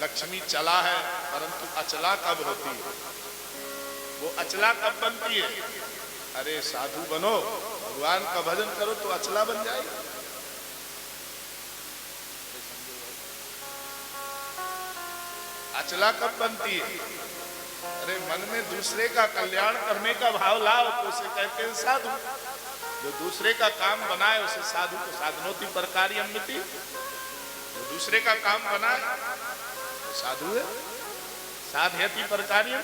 लक्ष्मी चला है, परंतु अचला कब होती है? वो अचला कब बनती है? अरे साधु बनो, भगवान का भजन करो तो अचला बन जाएगी। अचला कब बनती है? अरे मन में दूसरे का कल्याण करने का भाव लाओ तो उसे कहते हैं साधु। जो दूसरे का काम बनाए उसे साधु। को साधनोति परकार्यमिति, जो दूसरे का काम बनाए तो साधु है। साधयति परकार्यम,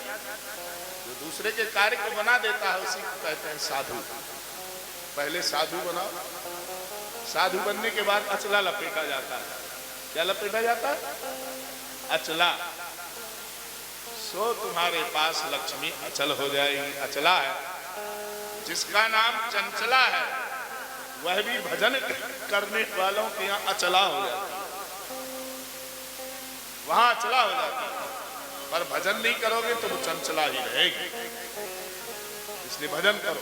जो दूसरे के कार्य को बना देता है उसी को कहते हैं साधु। पहले साधु बनाओ, साधु बनने के बाद अचला लपेटा जाता है। क्या लपेटा जाता है? अचला। सो तुम्हारे पास लक्ष्मी अचल हो जाएगी। अचला है। जिसका नाम चंचला है वह भी भजन करने वालों के यहाँ अचला हो जाती है, वहां अचला हो जाती है। पर भजन नहीं करोगे तो वो चंचला ही रहेगी। इसलिए भजन करो।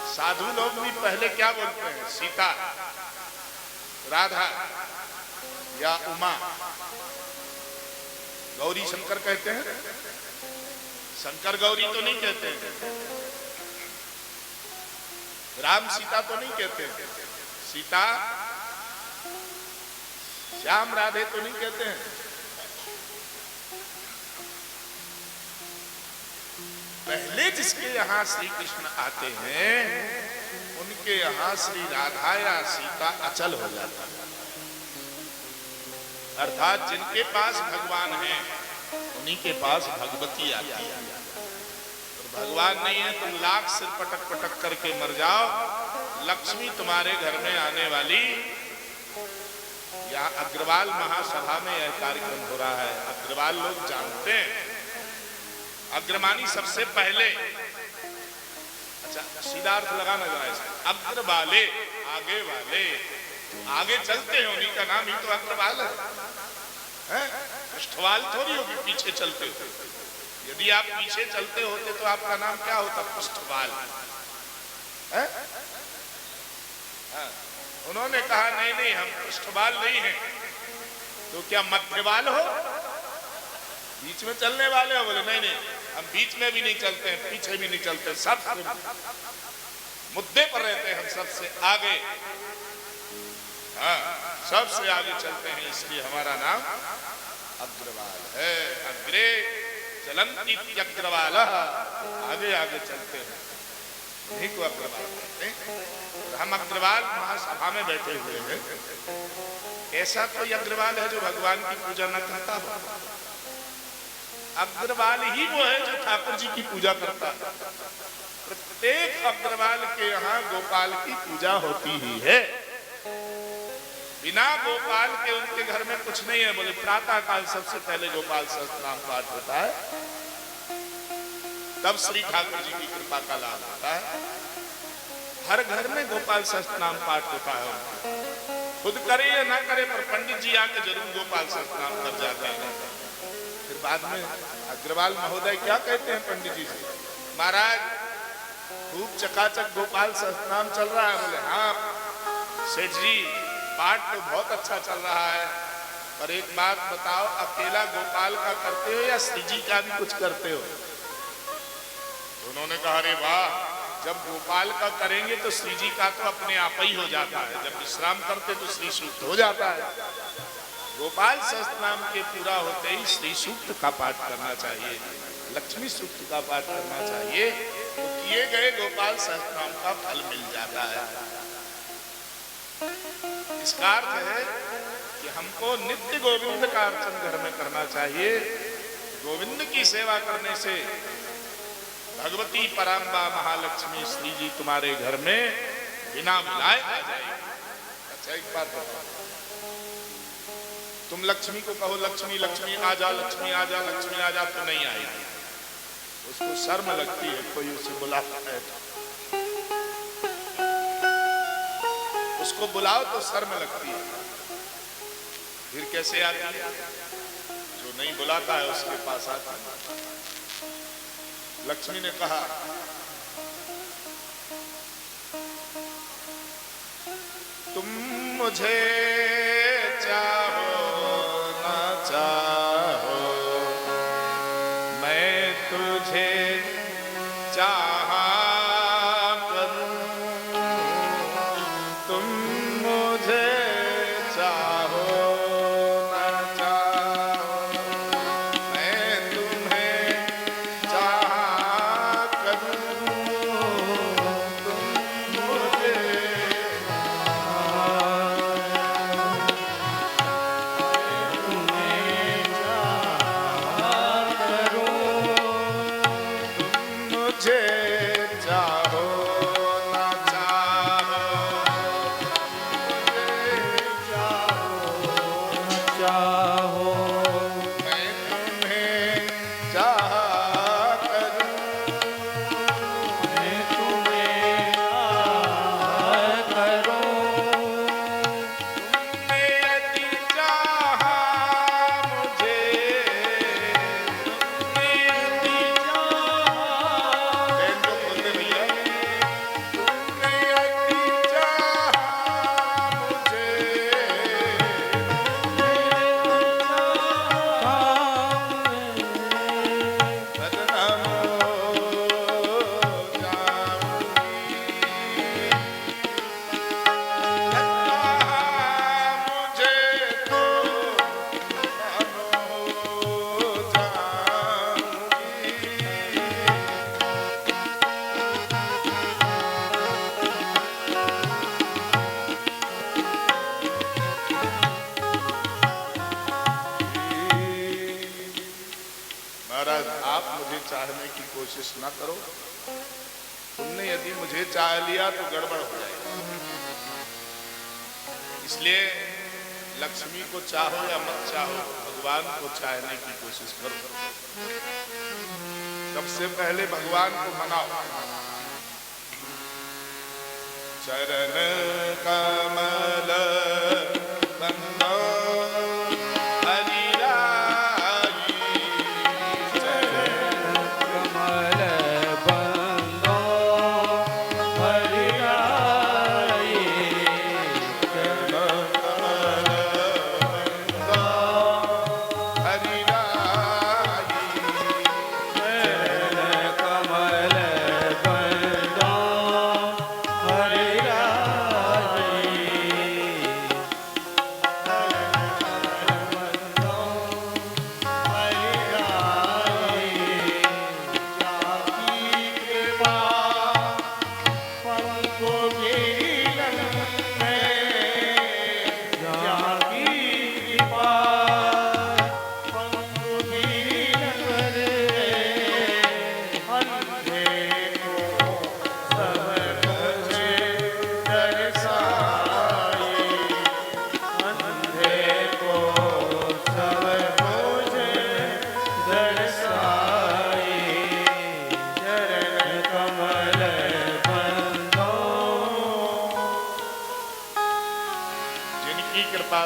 साधु लोग भी पहले क्या बोलते हैं? सीता, राधा या उमा। गौरी शंकर कहते हैं? शंकर गौरी तो नहीं कहते हैं। राम सीता तो नहीं कहते हैं। सीता श्याम राधे तो नहीं कहते हैं। पहले जिसके यहाँ श्री कृष्ण आते हैं उनके यहाँ श्री राधा या सीता अचल हो जाता है। अर्थात जिनके पास भगवान है उन्हीं के पास भगवती आती है। और भगवान नहीं है तुम लाख सिर पटक पटक करके मर जाओ, लक्ष्मी तुम्हारे घर में आने वाली। यहाँ अग्रवाल महासभा में यह कार्यक्रम हो रहा है। अग्रवाल लोग जानते हैं। अग्रमानी सबसे पहले, अच्छा सीधा अर्थ लगाना जरा इसका। अग्रवाले, आगे वाले, आगे चलते हैं उन्हीं का नाम ही तो अग्रवाल है। पृष्ठवाल थोड़ी होगी पीछे चलते हो। यदि आप पीछे चलते होते तो आपका नाम क्या होता? पृष्ठवाल है? उन्होंने कहा नहीं नहीं हम पृष्ठवाल नहीं हैं। तो क्या मध्यवाल हो? बीच में चलने वाले हो? बोले नहीं नहीं हम बीच में भी नहीं चलते हैं, पीछे भी नहीं चलते, सबसे मुद्दे पर रहते हैं, हम सबसे आगे। हाँ, सबसे आगे चलते हैं, इसलिए हमारा नाम अग्रवाल है। अग्रे चलंती अग्रवाल, आगे आगे चलते हैं, उन्हीं को अग्रवाल कहते हैं। हम अग्रवाल महासभा में बैठे हुए हैं। ऐसा कोई अग्रवाल है जो भगवान की पूजा न करता हो? अग्रवाल ही वो है जो ठाकुर जी की पूजा करता है। प्रत्येक अग्रवाल के यहाँ गोपाल की पूजा होती ही है। बिना गोपाल के उनके घर में कुछ नहीं है। बोले प्रातः काल सबसे पहले गोपाल सहस्त्रनाम पाठ होता है, तब श्री ठाकुर जी की कृपा का लाभ होता है। हर घर में गोपाल सहस्त्रनाम पाठ होता है। खुद करे या ना करे पर पंडित जी आके जरूर गोपाल सहस्त्रनाम कर जाते हैं। फिर बाद में अग्रवाल महोदय क्या कहते हैं पंडित जी से? महाराज खूब चकाचक गोपाल सहस्त्रनाम चल रहा है। बोले हाँ सेठ जी पाठ तो बहुत अच्छा चल रहा है, पर एक बात बताओ अकेला गोपाल का करते हो या श्री जी का भी कुछ करते हो? उन्होंने कहा अरे वाह, जब गोपाल का करेंगे तो श्री जी का तो अपने आप ही हो जाता है, जब विश्राम करते तो श्री सूक्त हो जाता है। गोपाल सहस्त्रनाम के पूरा होते ही श्री सूक्त का पाठ करना चाहिए, लक्ष्मी सूक्त का पाठ करना चाहिए, तो किए गए गोपाल सहस्त्रनाम का फल मिल जाता है। इसका अर्थ है कि हमको नित्य गोविंद का अर्चन घर में करना चाहिए। गोविंद की सेवा करने से भगवती पराम्बा महालक्ष्मी श्री जी तुम्हारे घर में बिना बुलाए आ जाएगी। अच्छा एक बात बताओ, तुम लक्ष्मी को कहो लक्ष्मी लक्ष्मी आजा, लक्ष्मी आजा, लक्ष्मी आजा, तो नहीं आएगी। उसको शर्म लगती है कोई उसे बुलाता है तो। उसको बुलाओ तो शर्म लगती है, फिर कैसे आती है? जो नहीं बुलाता है उसके पास आता है। लक्ष्मी ने कहा तुम मुझे चाहो ना चाहो कोशिश ना करो, तुमने यदि मुझे चाह लिया तो गड़बड़ हो जाएगी। इसलिए लक्ष्मी को चाहो या मत चाहो, भगवान को चाहने की कोशिश करो। सबसे पहले भगवान को मनाओ। चरण कमल बंदो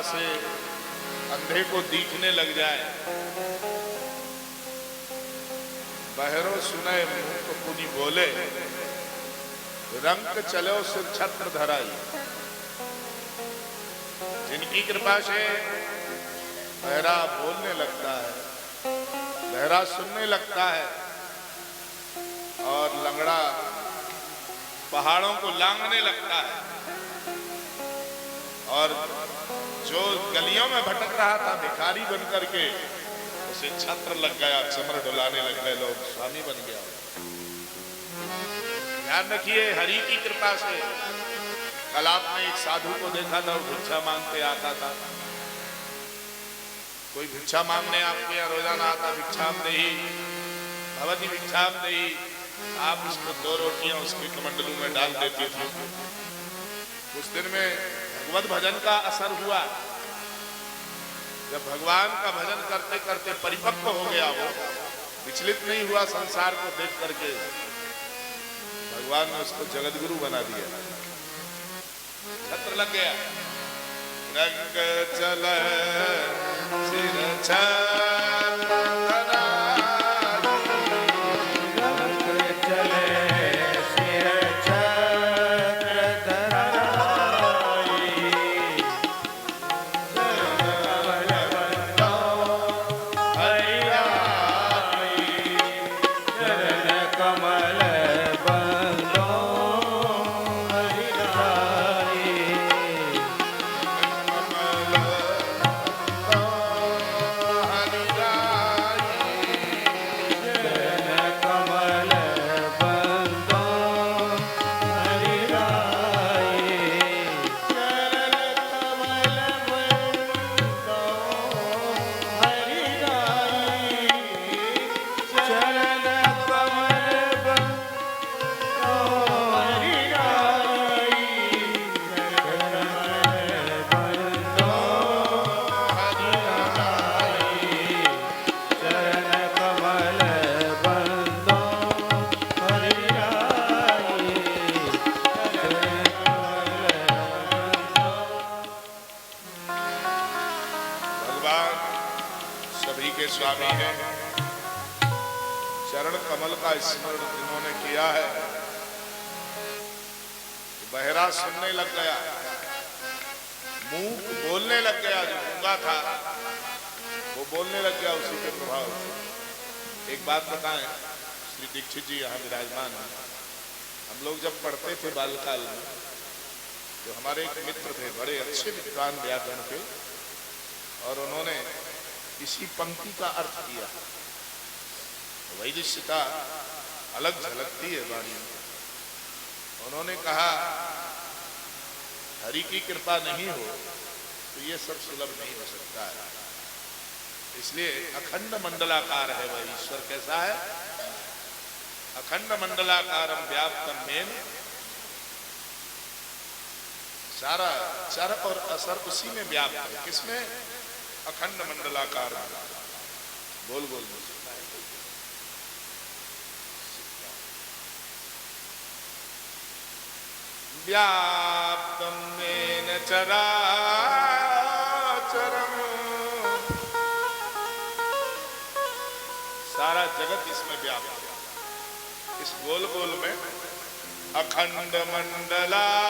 से अंधे को दिखने लग जाए, बहरो सुने मुख पुनि बोले, रंग चलो सिर छत्र धराई। जिनकी कृपा से बहरा बोलने लगता है, बहरा सुनने लगता है और लंगड़ा पहाड़ों को लांघने लगता है, और जो गलियों में भटक रहा था भिखारी बन करके, उसे छत्र लग गया, चमर डुलाने लग गए लोग, स्वामी बन गया। ध्यान रखिए, हरि की कृपा से। कल आपने एक साधु को देखा था, वो भिक्षा मांगते आता था। कोई भिक्षा मांगने आपके यहाँ रोजाना आता, भिक्षाम देही भवती भिक्षाम देही, आप उसको 2 रोटियां उसके कमंडलू में डाल देते थे। उस दिन में भगवत भजन का असर हुआ। जब भगवान का भजन करते करते परिपक्व हो गया, वो विचलित नहीं हुआ संसार को देख करके, भगवान ने उसको जगत गुरु बना दिया, छत्र लग गया। रंग चल सिर छत्र स्वामी है। चरण कमल का स्मरण जिन्होंने किया है, बहरा सुनने लग गया, मुंह बोलने लग गया, जो गूंगा था वो बोलने लग गया उसी के प्रभाव से। एक बात बताएं, श्री दीक्षित जी यहाँ विराजमान हैं। हम लोग जब पढ़ते थे बालकाल में, जो हमारे एक मित्र थे, बड़े अच्छे विद्वान व्याकरण के, और उन्होंने इसी पंक्ति का अर्थ किया। वैदिश्यता अलग झलकती है वाणी में। उन्होंने कहा, हरि की कृपा नहीं हो तो ये सब सुलभ नहीं हो सकता है। इसलिए अखंड मंडलाकार है वह ईश्वर। कैसा है? अखंड मंडलाकारम व्याप्तम मेन, सारा चर और असर उसी में व्याप्त है। किसमें? अखंड मंडलाकार। बोल बोल बोल। व्याप्तम मेन चराचरम, सारा जगत इसमें व्याप्त है, इस गोल गोल में। अखंड मंडलाकारम,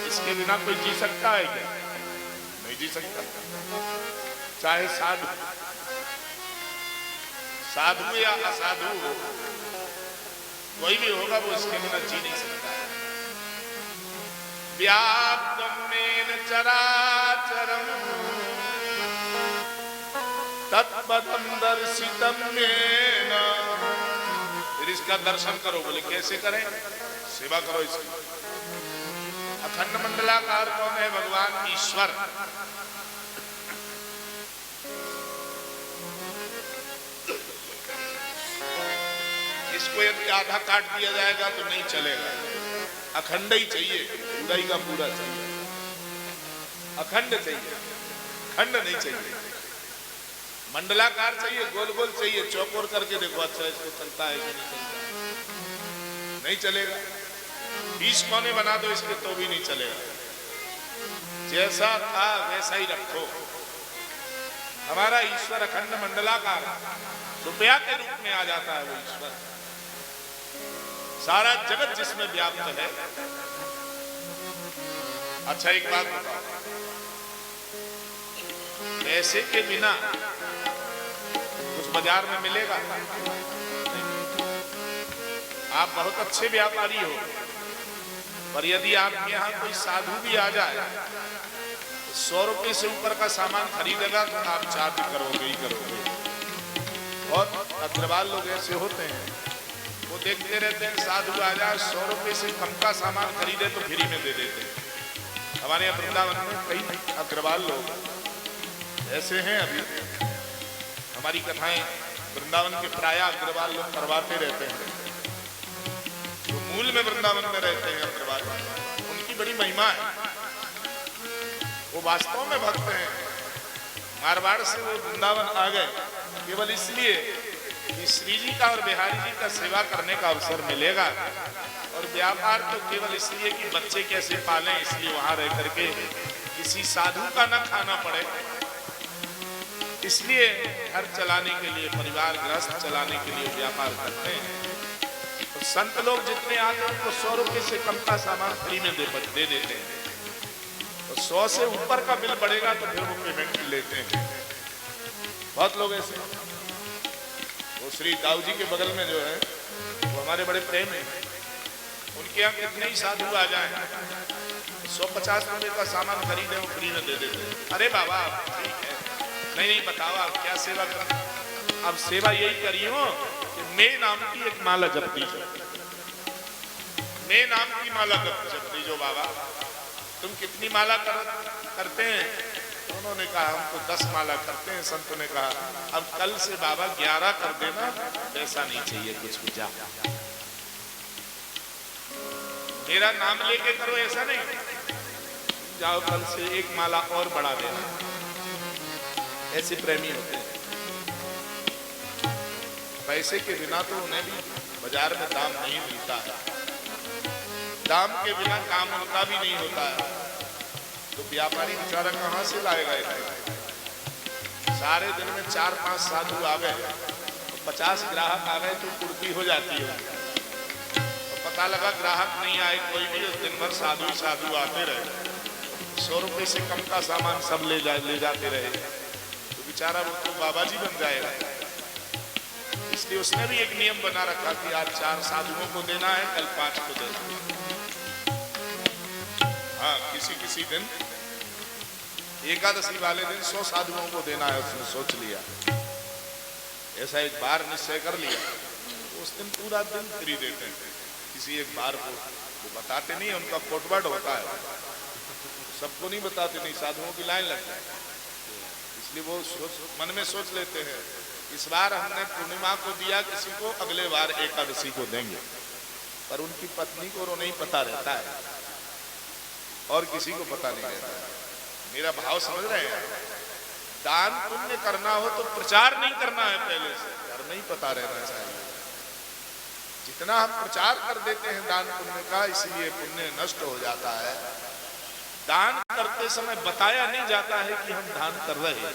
इसके बिना कोई जी सकता है क्या? नहीं जी सकता। चाहे साधु साधु या असाधु हो, कोई भी होगा वो इसके बिना जी नहीं सकता है। व्याप्तम मेन चराचरम तत्पदम दर्शितम मेन। फिर इसका दर्शन करो। बोले कैसे करें? सेवा करो इसकी। अखंड मंडलाकार कौन है? भगवान ईश्वर। इसको यदि आधा काट दिया जाएगा तो नहीं चलेगा, अखंड ही चाहिए, पूरा ही का पूरा चाहिए, अखंड चाहिए, खंड नहीं चाहिए। मंडलाकार चाहिए, गोल गोल चाहिए, चौकोर करके देखो अच्छा इसको चलता है कि नहीं चलता, नहीं चलेगा। 20 कोने बना दो इसके तो भी नहीं चलेगा। जैसा था वैसा ही रखो। हमारा ईश्वर अखंड मंडलाकार रुपया के रूप में आ जाता है वो ईश्वर। सारा जगत जिसमें व्याप्त है। अच्छा एक बात बताओ, पैसे के बिना कुछ बाजार में मिलेगा? आप बहुत अच्छे व्यापारी हो, पर यदि आपके यहाँ कोई साधु भी आ जाए, 100 रुपए से ऊपर का सामान खरीदेगा तो आप चार्ज करोगे ही करोगे। और अग्रवाल लोग ऐसे होते हैं, वो देखते रहते हैं साधु आ जाए, 100 रुपए से कम का सामान खरीदे तो फ्री में दे देते हैं। हमारे यहाँ वृंदावन में कई अग्रवाल लोग ऐसे हैं। अभी हमारी कथाएं वृंदावन के प्राय अग्रवाल लोग करवाते रहते हैं। तो मूल में वृंदावन में रहते हैं अग्रवाल, उनकी बड़ी महिमा है। वो वास्तव में भक्त हैं। मारवाड़ से वो वृंदावन आ गए केवल इसलिए कि श्री जी का और बिहारी जी का सेवा करने का अवसर मिलेगा, और व्यापार तो केवल इसलिए कि बच्चे कैसे पालें, इसलिए वहां रह करके किसी साधु का न खाना पड़े, इसलिए घर चलाने के लिए, परिवार गृहस्थ चलाने के लिए व्यापार करते हैं। तो संत लोग जितने आते हैं उनको 100 रुपए से कम का सामान फ्री में दे देते हैं। तो 100 से ऊपर का बिल बढ़ेगा तो फिर वो पेमेंट लेते हैं। बहुत लोग ऐसे। वो श्री दाऊ जी के बगल में जो है वो हमारे बड़े प्रेम है। उनके यहाँ कितने ही साधु आ जाए, 150 रुपए का सामान खरीदे वो फ्री में दे देते हैं। अरे बाबा ठीक है, नहीं बताओ आप क्या सेवा कर। अब सेवा यही करी हो कि मैं नाम की एक माला जप दीजिए, मैं नाम की माला जप दीजिए। बाबा तुम कितनी माला करते हैं? उन्होंने कहा हम तो 10 माला करते हैं। संतों ने कहा अब कल से बाबा 11 कर देना, ऐसा नहीं चाहिए कुछ भी। जा मेरा नाम लेके करो, ऐसा नहीं। जाओ कल से 1 माला और बढ़ा देना। ऐसे प्रेमी होते हैं। पैसे के बिना तो उन्हें भी बाजार में दाम नहीं मिलता है, दाम के बिना काम उनका भी नहीं होता है। तो व्यापारी बेचारा कहाँ से लाएगा इतना? सारे दिन में 4-5 साधु आ गए, 50 ग्राहक आ गए तो पूर्ति हो जाती है। तो पता लगा ग्राहक नहीं आए कोई भी, उस दिन भर साधु साधु आते रहे, 100 रुपए से कम का सामान सब ले जाते रहे। तो बेचारा वो तो बाबा जी बन जाएगा। इसलिए उसने भी एक नियम बना रखा कि आज 4 साधुओं को देना है, कल 5 को देना है। हाँ, किसी दिन एकादशी वाले दिन 100 साधुओं को देना है, उसने सोच लिया। ऐसा एक बार निश्चय कर लिया, तो उस दिन पूरा दिन फ्री देते हैं। किसी एक बार को वो बताते नहीं, उनका कोटवर्ड होता है, सबको नहीं बताते, नहीं साधुओं की लाइन लगता है। इसलिए वो मन में सोच लेते हैं इस बार हमने पूर्णिमा को दिया किसी को, अगले बार एकादशी को देंगे, पर उनकी पत्नी को नहीं पता रहता है और किसी को पता नहीं रहता है। मेरा भाव समझ रहे हैं? दान पुण्य करना हो तो प्रचार नहीं करना है, पहले से घर में ही पता रहना चाहिए। जितना हम प्रचार कर देते हैं दान पुण्य का, इसलिए पुण्य नष्ट हो जाता है। दान करते समय बताया नहीं जाता है कि हम दान कर रहे हैं,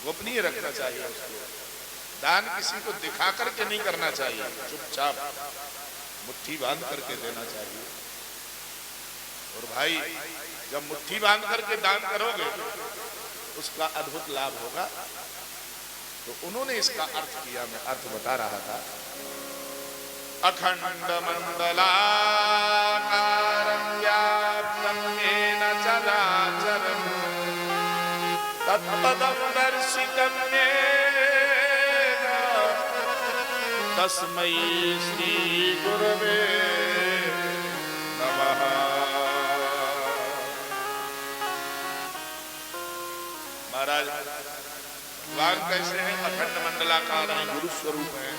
गोपनीय रखना चाहिए उसको। दान किसी को दिखा करके नहीं करना चाहिए, चुपचाप मुट्ठी बांध करके देना चाहिए। और भाई जब मुट्ठी बांध करके दान करोगे उसका अद्भुत लाभ होगा। तो उन्होंने इसका अर्थ किया, मैं अर्थ बता रहा था। अखंड मंडलाकारं व्याप्तं येन चराचरं तत्पदं दर्शितं येन तस्मै श्री गुरवे नमः। महाराज भगवान कैसे हैं? अखंड मंडलाकार हैं, गुरु स्वरूप हैं।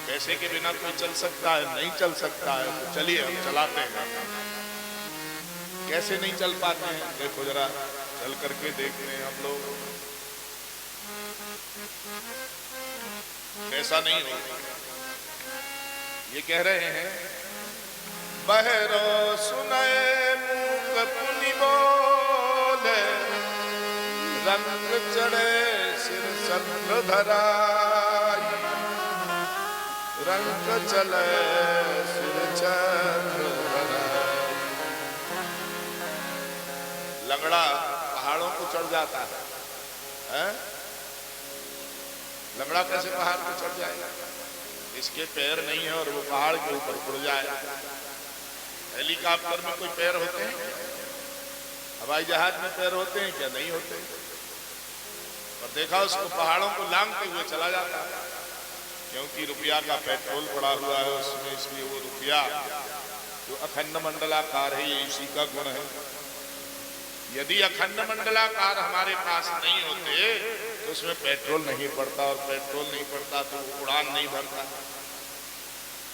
पैसे के बिना कोई चल सकता है? नहीं चल सकता है। तो चलिए हम चलाते हैं। कैसे नहीं चल पाते हैं? देखो जरा चल करके देखते हैं हम लोग। ऐसा नहीं हो। ये कह रहे हैं बहरो सुनए मूक पुनि बोले रंग चढ़े सिर संग धराई रंग चले सिर चंद्र धराई। लंगड़ा पहाड़ों को चढ़ जाता है? लंगड़ा कैसे पहाड़ को चढ़ जाएगा? इसके पैर नहीं है और वो पहाड़ के ऊपर उड़ जाए। हेलीकॉप्टर में कोई पैर होते हैं? हवाई जहाज में पैर होते हैं क्या? नहीं होते। और देखा उसको पहाड़ों को लांघते हुए चला जाता है, क्योंकि रुपया का पेट्रोल पड़ा हुआ है उसमें, इसलिए वो रुपया जो अखंड मंडलाकार है ये इसी का गुण है। यदि अखंड मंडलाकार हमारे पास नहीं होते तो उसमें पेट्रोल नहीं पड़ता, और पेट्रोल नहीं पड़ता तो उड़ान नहीं भरता।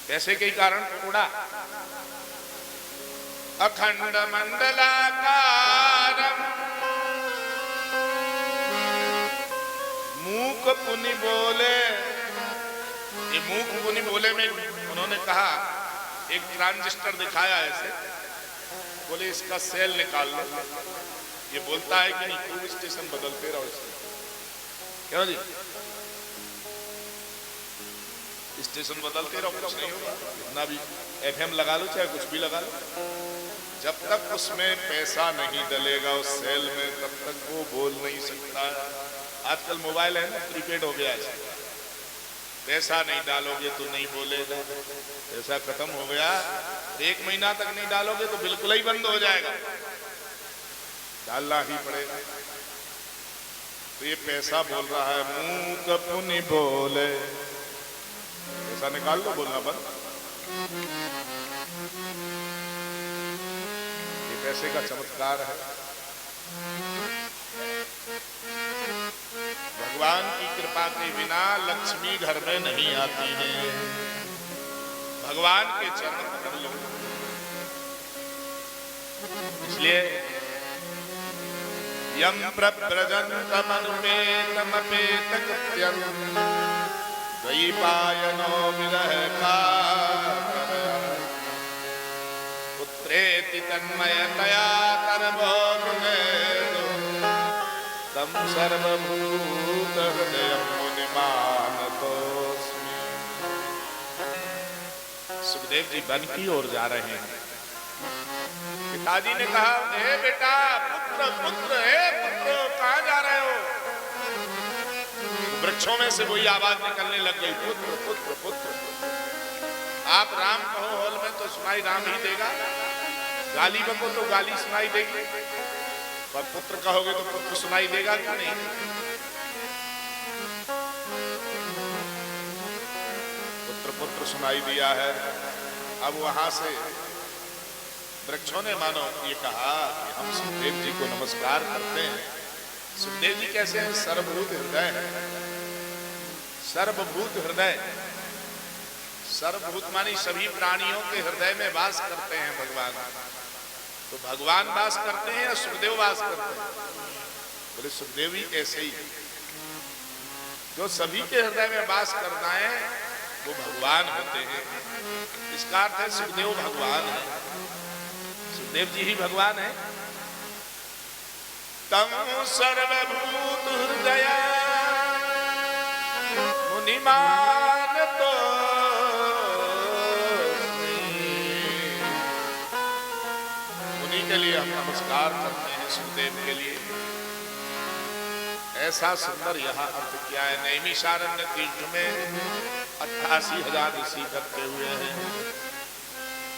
पैसे के कारण उड़ा। अखंड मंडलाकारं मूक पुनि बोले। ये मूक पुनि बोले में उन्होंने कहा, एक ट्रांजिस्टर दिखाया ऐसे, बोले इसका सेल निकाल लो। ये बोलता है कि नहीं, खूब स्टेशन बदलते रहो इसमें। क्यों जी? स्टेशन बदलते रहो, कुछ नहीं होगा। इतना भी FM लगा लो, चाहे कुछ भी लगा लो, जब तक उसमें पैसा नहीं डलेगा उस सेल में, तब तक वो बोल नहीं सकता है। आजकल मोबाइल है ना, प्रीपेड हो गया है। पैसा नहीं डालोगे तो नहीं बोलेगा। पैसा खत्म हो गया, 1 महीना तक नहीं डालोगे तो बिल्कुल ही बंद हो जाएगा, डालना ही पड़ेगा। तो ये पैसा बोल रहा है मूक पुनि बोले, पैसा निकाल लो, बोलना बंद। ये पैसे का चमत्कार है। भगवान की कृपा के बिना लक्ष्मी घर में नहीं आती है। भगवान के चरण पकड़ लो। इसलिए यम प्रव्रजन्तमनुपेतमपेतकृत्यं द्वैपायनो विरह कातर पुत्रेति तन्मयतया तरबोधुनेदु तम सर्वभूत हृदयं मुनिमानतोऽस्मि। सुखदेव जी वन की ओर जा रहे हैं। पिताजी ने कहा, हे बेटा, पुत्र पुत्र, हे पुत्र, कहां जा रहे हो? वृक्षों में से वही आवाज निकलने लग गई, पुत्र पुत्र पुत्र। आप राम कहो हॉल में तो सुनाई राम ही देगा, गाली बको तो गाली सुनाई देगी, पर पुत्र कहोगे तो पुत्र सुनाई देगा कि नहीं? पुत्र पुत्र सुनाई दिया है। अब वहां से वृक्षों ने मानो ये कहा कि हम सुखदेव जी को नमस्कार करते हैं, सुखदेव जी कैसे हैं? सर्वभूत हृदय, सर्वभूत हृदय। सर्वभूत मानी सभी प्राणियों के हृदय में वास करते हैं भगवान। तो भगवान वास करते हैं या सुखदेव वास करते हैं? बोले सुखदेव ही ऐसे ही, जो सभी के हृदय में वास करना है वो भगवान होते हैं। इसका अर्थ है सुखदेव भगवान है, सुखदेव जी ही भगवान है। तम सर्वभूत हृदय मुनिमान तो मुनि के लिए हम नमस्कार करते हैं, सुखदेव के लिए। ऐसा सुंदर यहाँ अर्थ किया है। नैमिषारण्य तीर्थ में 88,000 ऋषि इकट्ठे हुए हैं।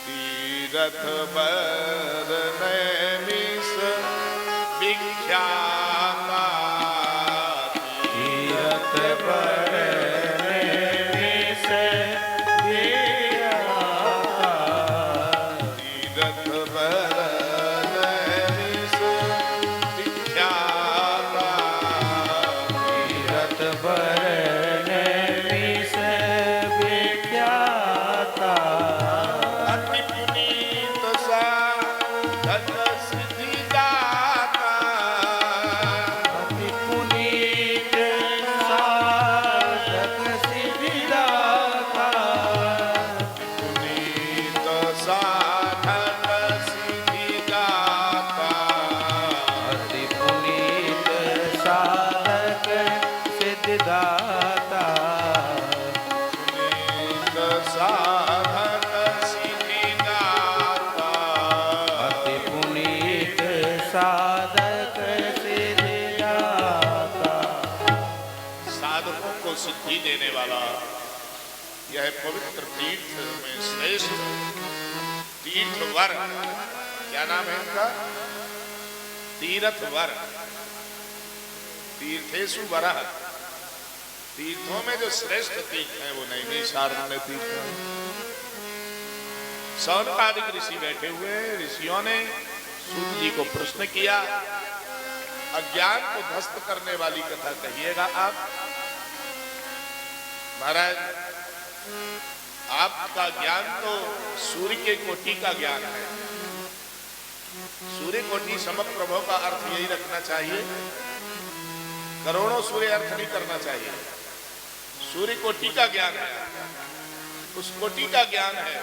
तीरथ बर नैमिष विख्याता, तीरथ बर नैमिष विख्याता, तीरथ बर नैमिष विख्याता, तीरथ बर नैमिष विख्याता। अति पुनीत साधक सिद्धिदाता, अति पुनीत साधक सिद्धिदाता, पुनीत साधक सिद्धिदाता, अति पुनीत साधक सिद्धिदाता, पुनीत साधक सिद्धिदाता, अति पुनीत साधक सिद्धिदाता। साधकों को सिद्धि देने वाला यह पवित्र तीर्थ में श्रेष्ठ तीर्थवर, क्या नाम है इनका? तीर्थवर, तीर्थेषु वरः। तीर्थों में जो श्रेष्ठ तीर्थ है वो नैमिषारण्य तीर्थ है। सौनकादिक ऋषि बैठे हुए हैं। ऋषियों ने सूत जी को प्रश्न किया, अज्ञान को ध्वस्त करने वाली कथा कहिएगा आप। महाराज, आपका ज्ञान तो सूर्य के कोटि का ज्ञान है। सूर्य कोटि समप्रभ का अर्थ यही रखना चाहिए, करोड़ों सूर्य अर्थ नहीं करना चाहिए। सूर्य कोटि का ज्ञान है, उस कोटि का ज्ञान है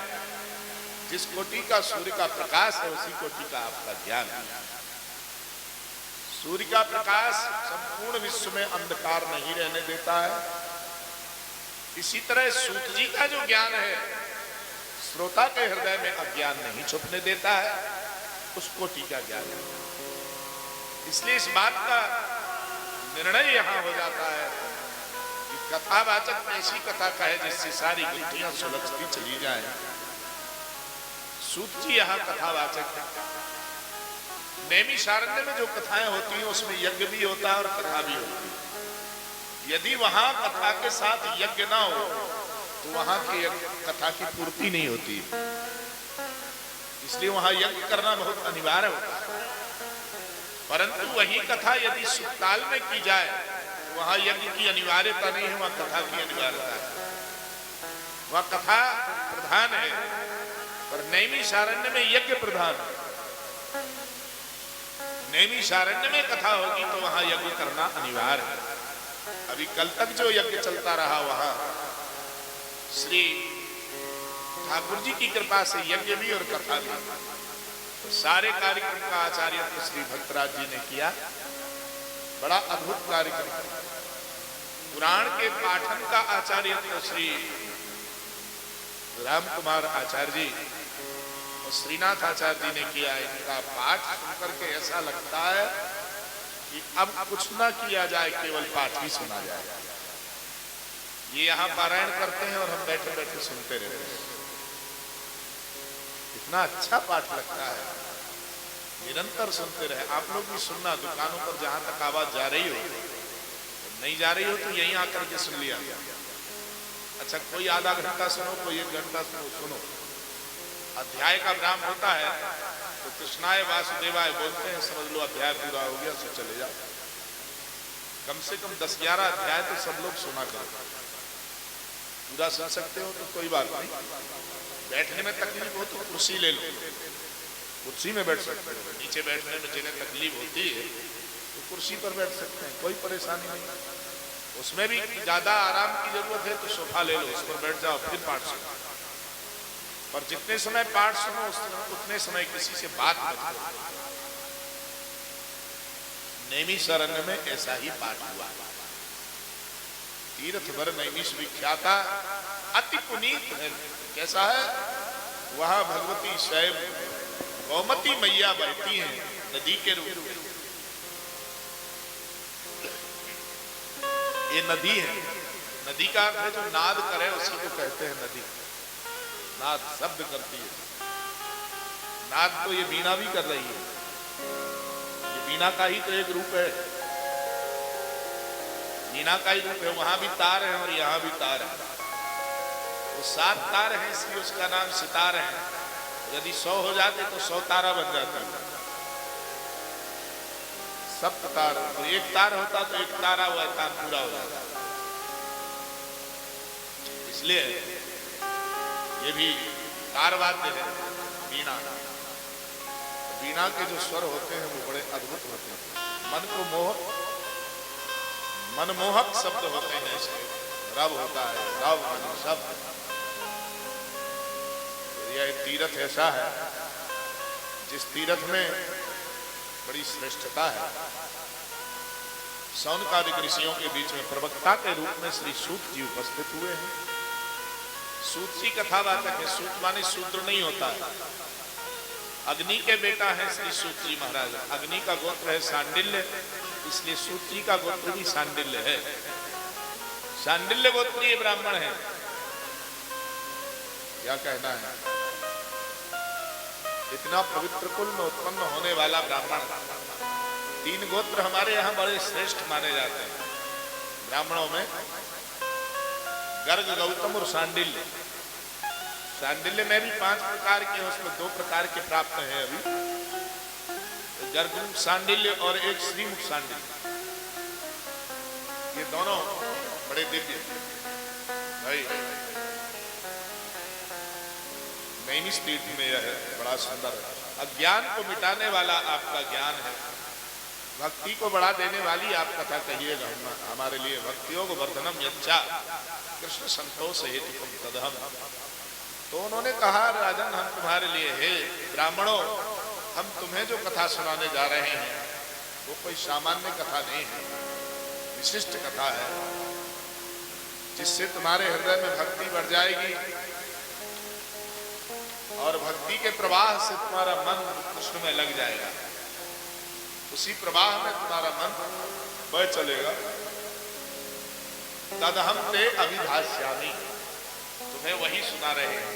जिस कोटि का सूर्य का प्रकाश है, उसी कोटि का आपका ज्ञान है। सूर्य का प्रकाश संपूर्ण विश्व में अंधकार नहीं रहने देता है। इसी तरह सूत जी का जो ज्ञान है श्रोता के हृदय में अज्ञान नहीं छुपने देता है, उस कोटि का ज्ञान है। इसलिए इस बात का निर्णय यहां हो जाता है कि कथावाचक ऐसी कथा कहे जिससे सारी गुत्थियां सुलझती चली जाए। सूत जी यहाँ कथावाचक है। नैमिषारण्य में जो कथाएं होती हैं उसमें यज्ञ भी होता है और कथा भी होती है। यदि वहां कथा के साथ यज्ञ ना हो तो वहां की कथा की पूर्ति नहीं होती, इसलिए वहां यज्ञ करना बहुत अनिवार्य होता है। परंतु वही कथा यदि सुक्ताल में की जाए तो वहां यज्ञ की अनिवार्यता नहीं है, वहां कथा की अनिवार्यता है। वहां कथा प्रधान है, पर नैमिषारण्य में यज्ञ प्रधान है। नैमिषारण्य में कथा होगी तो वहां यज्ञ करना अनिवार्य है। अभी कल तक जो यज्ञ चलता रहा वहां श्री ठाकुर जी की कृपा से यज्ञ भी और कथा भी, तो सारे कार्यक्रम का आचार्य तो श्री भक्तराज जी ने किया। बड़ा अद्भुत कार्यक्रम। पुराण के पाठन का आचार्य तो श्री राम कुमार आचार्य जी और श्रीनाथ आचार्य जी ने किया। इनका पाठ सुनकर के ऐसा लगता है कि अब कुछ ना किया जाए, केवल पाठ ही सुना जाए। ये यहाँ पारायण करते हैं और हम बैठे बैठे सुनते रहते हैं। इतना अच्छा पाठ लगता है, निरंतर सुनते रहे। आप लोग भी सुनना, दुकानों पर जहां तक आवाज जा रही हो, नहीं जा रही हो तो यहीं आकर के सुन लिया। अच्छा, कोई आधा घंटा सुनो, कोई 1 घंटा सुनो। अध्याय का विराम होता है तो कृष्णाय वासुदेवाय बोलते हैं, समझ लो अध्याय पूरा हो गया, सो चले जाओ। कम से कम 10-11 अध्याय तो सब लोग सुना करो। पूरा सुन सकते हो तो कोई बात नहीं, बैठने में तकलीफ हो तो कुर्सी ले लो, कुर्सी में बैठ सकते हो। नीचे बैठने में जिन्हें तकलीफ होती है तो कुर्सी पर बैठ सकते हैं, कोई परेशानी नहीं। उसमें भी ज्यादा आराम की जरूरत है तो सोफा ले लो, उस पर बैठ जाओ, फिर पाठ सुनो। पर जितने समय पाठ सुनो उतने समय किसी से बात मत करो। नैमिषारण्य में ऐसा ही पाठ हुआ। तीर्थ भर नैमिष विख्याता अति पुनीत है। कैसा है? वहां भगवती स्वयं गोमती मैया बहती हैं नदी के रूप में। ये नदी है, नदी का अर्थ है जो नाद करे उसी को कहते हैं नदी। नाद शब्द करती है, नाद तो ये वीणा भी कर रही है, ये वीणा का ही तो एक रूप है, वीणा का ही रूप है। वहां भी तार है और यहां भी तार है, वो 7 तार है इसलिए उसका नाम सितार है। यदि 100 हो जाते तो 100 तारा बन जाता है। सप्त तार, तो एक तार होता तो एक तारा हुआ तार पूरा हो जाता। इसलिए ये भी तार वाद्य है वीणा। वीणा के जो स्वर होते हैं वो बड़े अद्भुत होते हैं, मन को मनमोहक शब्द होते हैं इसके। रव होता है, रव मन शब्द। यह तीर्थ ऐसा है जिस तीर्थ में बड़ी श्रेष्ठता है। शौनकादिक ऋषियों के बीच में प्रवक्ता के रूप में श्री सूत जी उपस्थित हुए हैं। सूत जी कथावाचक है। सूत माने शूद्र नहीं होता है, अग्नि के बेटा है श्री सूत जी महाराज। अग्नि का गोत्र है सांडिल्य, इसलिए सूत जी का गोत्र भी सांडिल्य है। सांडिल्य गोत्रीय ब्राह्मण है। क्या कहना है? इतना पवित्र कुल में उत्पन्न होने वाला ब्राह्मण। 3 गोत्र हमारे यहाँ बड़े श्रेष्ठ माने जाते हैं ब्राह्मणों में, गर्ग, गौतम और सांडिल्य। सांडिल्य में भी 5 प्रकार के, उसमें 2 प्रकार के प्राप्त हैं अभी, गर्गमुख सांडिल्य और एक श्रीमुख सांडिल्य। ये दोनों बड़े दिव्य भाई। नैमिष तीर्थ में यह है, बड़ा सुंदर है। अज्ञान को मिटाने वाला आपका ज्ञान है, भक्ति को बढ़ा देने वाली आप कथा कहिएगा हमारे लिए। भक्तियोग वर्धनम यच्चा कृष्ण संतोष हेतु तदहम। तो उन्होंने कहा, राजन हम तुम्हारे लिए, हे ब्राह्मणों, हम तुम्हें जो कथा सुनाने जा रहे हैं वो कोई सामान्य कथा नहीं है, विशिष्ट कथा है, जिससे तुम्हारे हृदय में भक्ति बढ़ जाएगी और भक्ति के प्रवाह से तुम्हारा मन कृष्ण में लग जाएगा। उसी प्रवाह में तुम्हारा मन बह चलेगा। तदहम ते अभिभाष्यामि, तुम्हें वही सुना रहे हैं।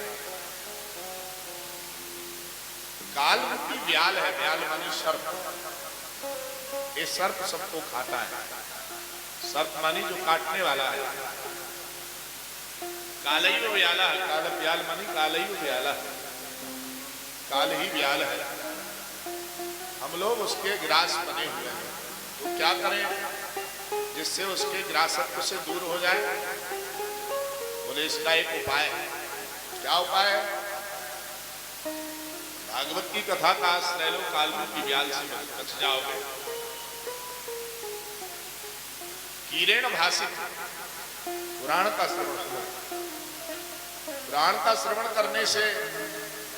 काल रूपी व्याल है, व्याल मानी सर्प। ये सर्प सबको खाता है। सर्प मानी जो काटने वाला है। कालैव व्याला, काल व्याल मानी कालैव व्याला, काल ही व्याल है। हम लोग उसके ग्रास बने हुए हैं, तो क्या करें जिससे उसके ग्रासत्व से दूर हो जाए? बोले इसका एक उपाय है। क्या उपाय है? भागवत की कथा का आश्रय लो, काल रूपी व्याल से बच जाओगे। कीरेण भाषित, पुराण का श्रवण करो। पुराण का श्रवण करने से,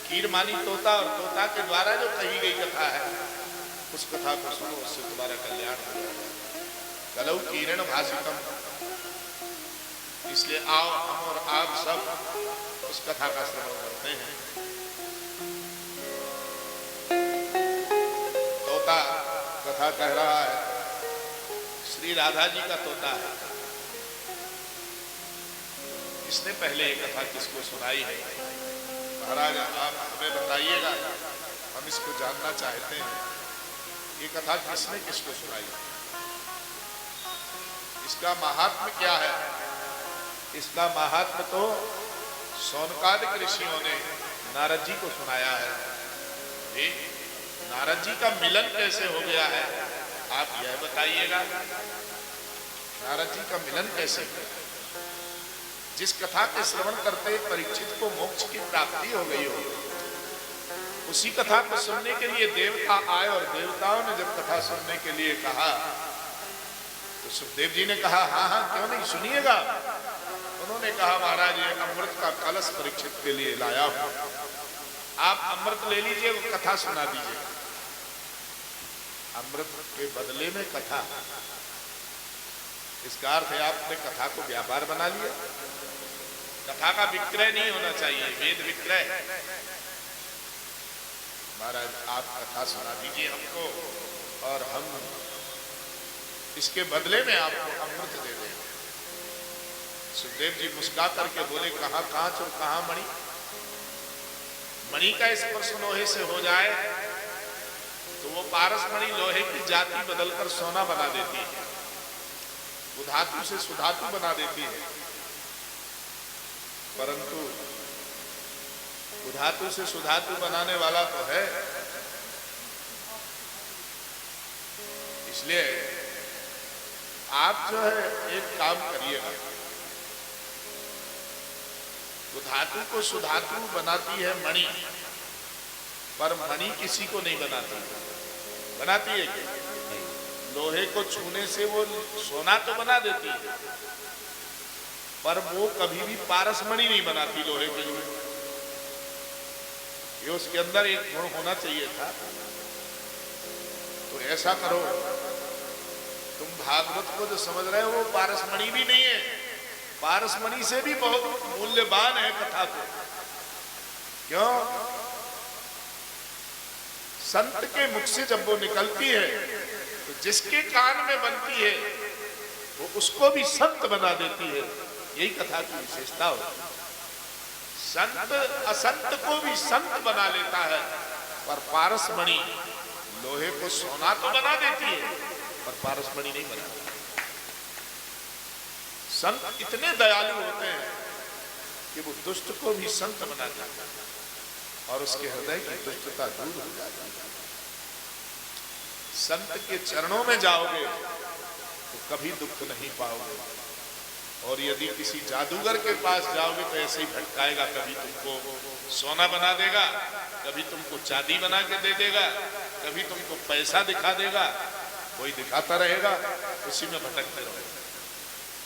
कीर मानी तोता, और तोता के द्वारा जो कही गई कथा है उस कथा को सुनो, उससे तुम्हारा कल्याण हो जाएगा। कलौ कीरेण भाषितम। इसलिए आओ हम और आप सब उस कथा का श्रवण करते हैं। तोता कथा कह रहा है, श्री राधा जी का तोता है। इसने पहले ये कथा किसको सुनाई है? महाराज आप हमें बताइएगा, हम इसको जानना चाहते हैं। ये कथा किसने किसको सुनाई? इसका महात्म्य क्या है? इसका महात्म्य तो शौनकादिक ऋषियों ने नारद जी को सुनाया है। नारद जी का मिलन कैसे हो गया है आप यह बताइएगा। नारद जी का मिलन कैसे हुआ? जिस कथा के श्रवण करते परीक्षित को मोक्ष की प्राप्ति हो गई हो, उसी कथा को सुनने के लिए देवता आए और देवताओं ने जब कथा सुनने के लिए कहा तो सुखदेव जी ने कहा हाँ हाँ क्यों नहीं, सुनिएगा। उन्होंने कहा महाराज ये अमृत का कलश परीक्षित के लिए लाया हूं, आप अमृत ले लीजिए, वो कथा सुना दीजिए। अमृत के बदले में कथा, इसका अर्थ है आपने कथा को व्यापार बना लिया। कथा का विक्रय नहीं होना चाहिए, वेद विक्रय। महाराज आप कथा सुना दीजिए हमको और हम इसके बदले में आपको अमृत दे दें। सुखदेव जी मुस्कुरा करके बोले कहाँ कांच और कहाँ मणि? मणि का स्पर्श लोहे से हो जाए तो वो पारस मणि लोहे की जाति बदलकर सोना बना देती है, वो धातु से सुधातु बना देती है। परंतु धातु से सुधातु बनाने वाला तो है, इसलिए आप जो है एक काम करिएगा, तो धातु को सुधातु बनाती है मणि, पर मणि किसी को नहीं बनाती। बनाती है क्या? लोहे को छूने से वो सोना तो बना देती है, पर वो कभी भी पारस मणि नहीं बनाती लोहे के लिए। ये उसके अंदर एक गुण होना चाहिए था। तो ऐसा करो, तुम भागवत को जो समझ रहे हो वो पारसमणि भी नहीं है, पारसमणि से भी बहुत मूल्यवान है कथा को। क्यों? संत के मुख से जब वो निकलती है तो जिसके कान में बनती है वो उसको भी संत बना देती है। यही कथा की विशेषता होती है। संत असंत को भी संत बना लेता है, पर पारसमणि लोहे को सोना तो बना देती है पर पारसमणि नहीं बनाती। संत इतने दयालु होते हैं कि वो दुष्ट को भी संत बना देता है और उसके हृदय की दुष्टता दूर हो जाती है। संत के चरणों में जाओगे तो कभी दुख नहीं पाओगे, और यदि किसी जादूगर के पास जाओगे तो ऐसे ही भटकाएगा, कभी तुमको सोना बना देगा, कभी तुमको चांदी बना के दे देगा, कभी तुमको पैसा दिखा देगा, कोई दिखाता रहेगा, उसी में भटकते रहोगे।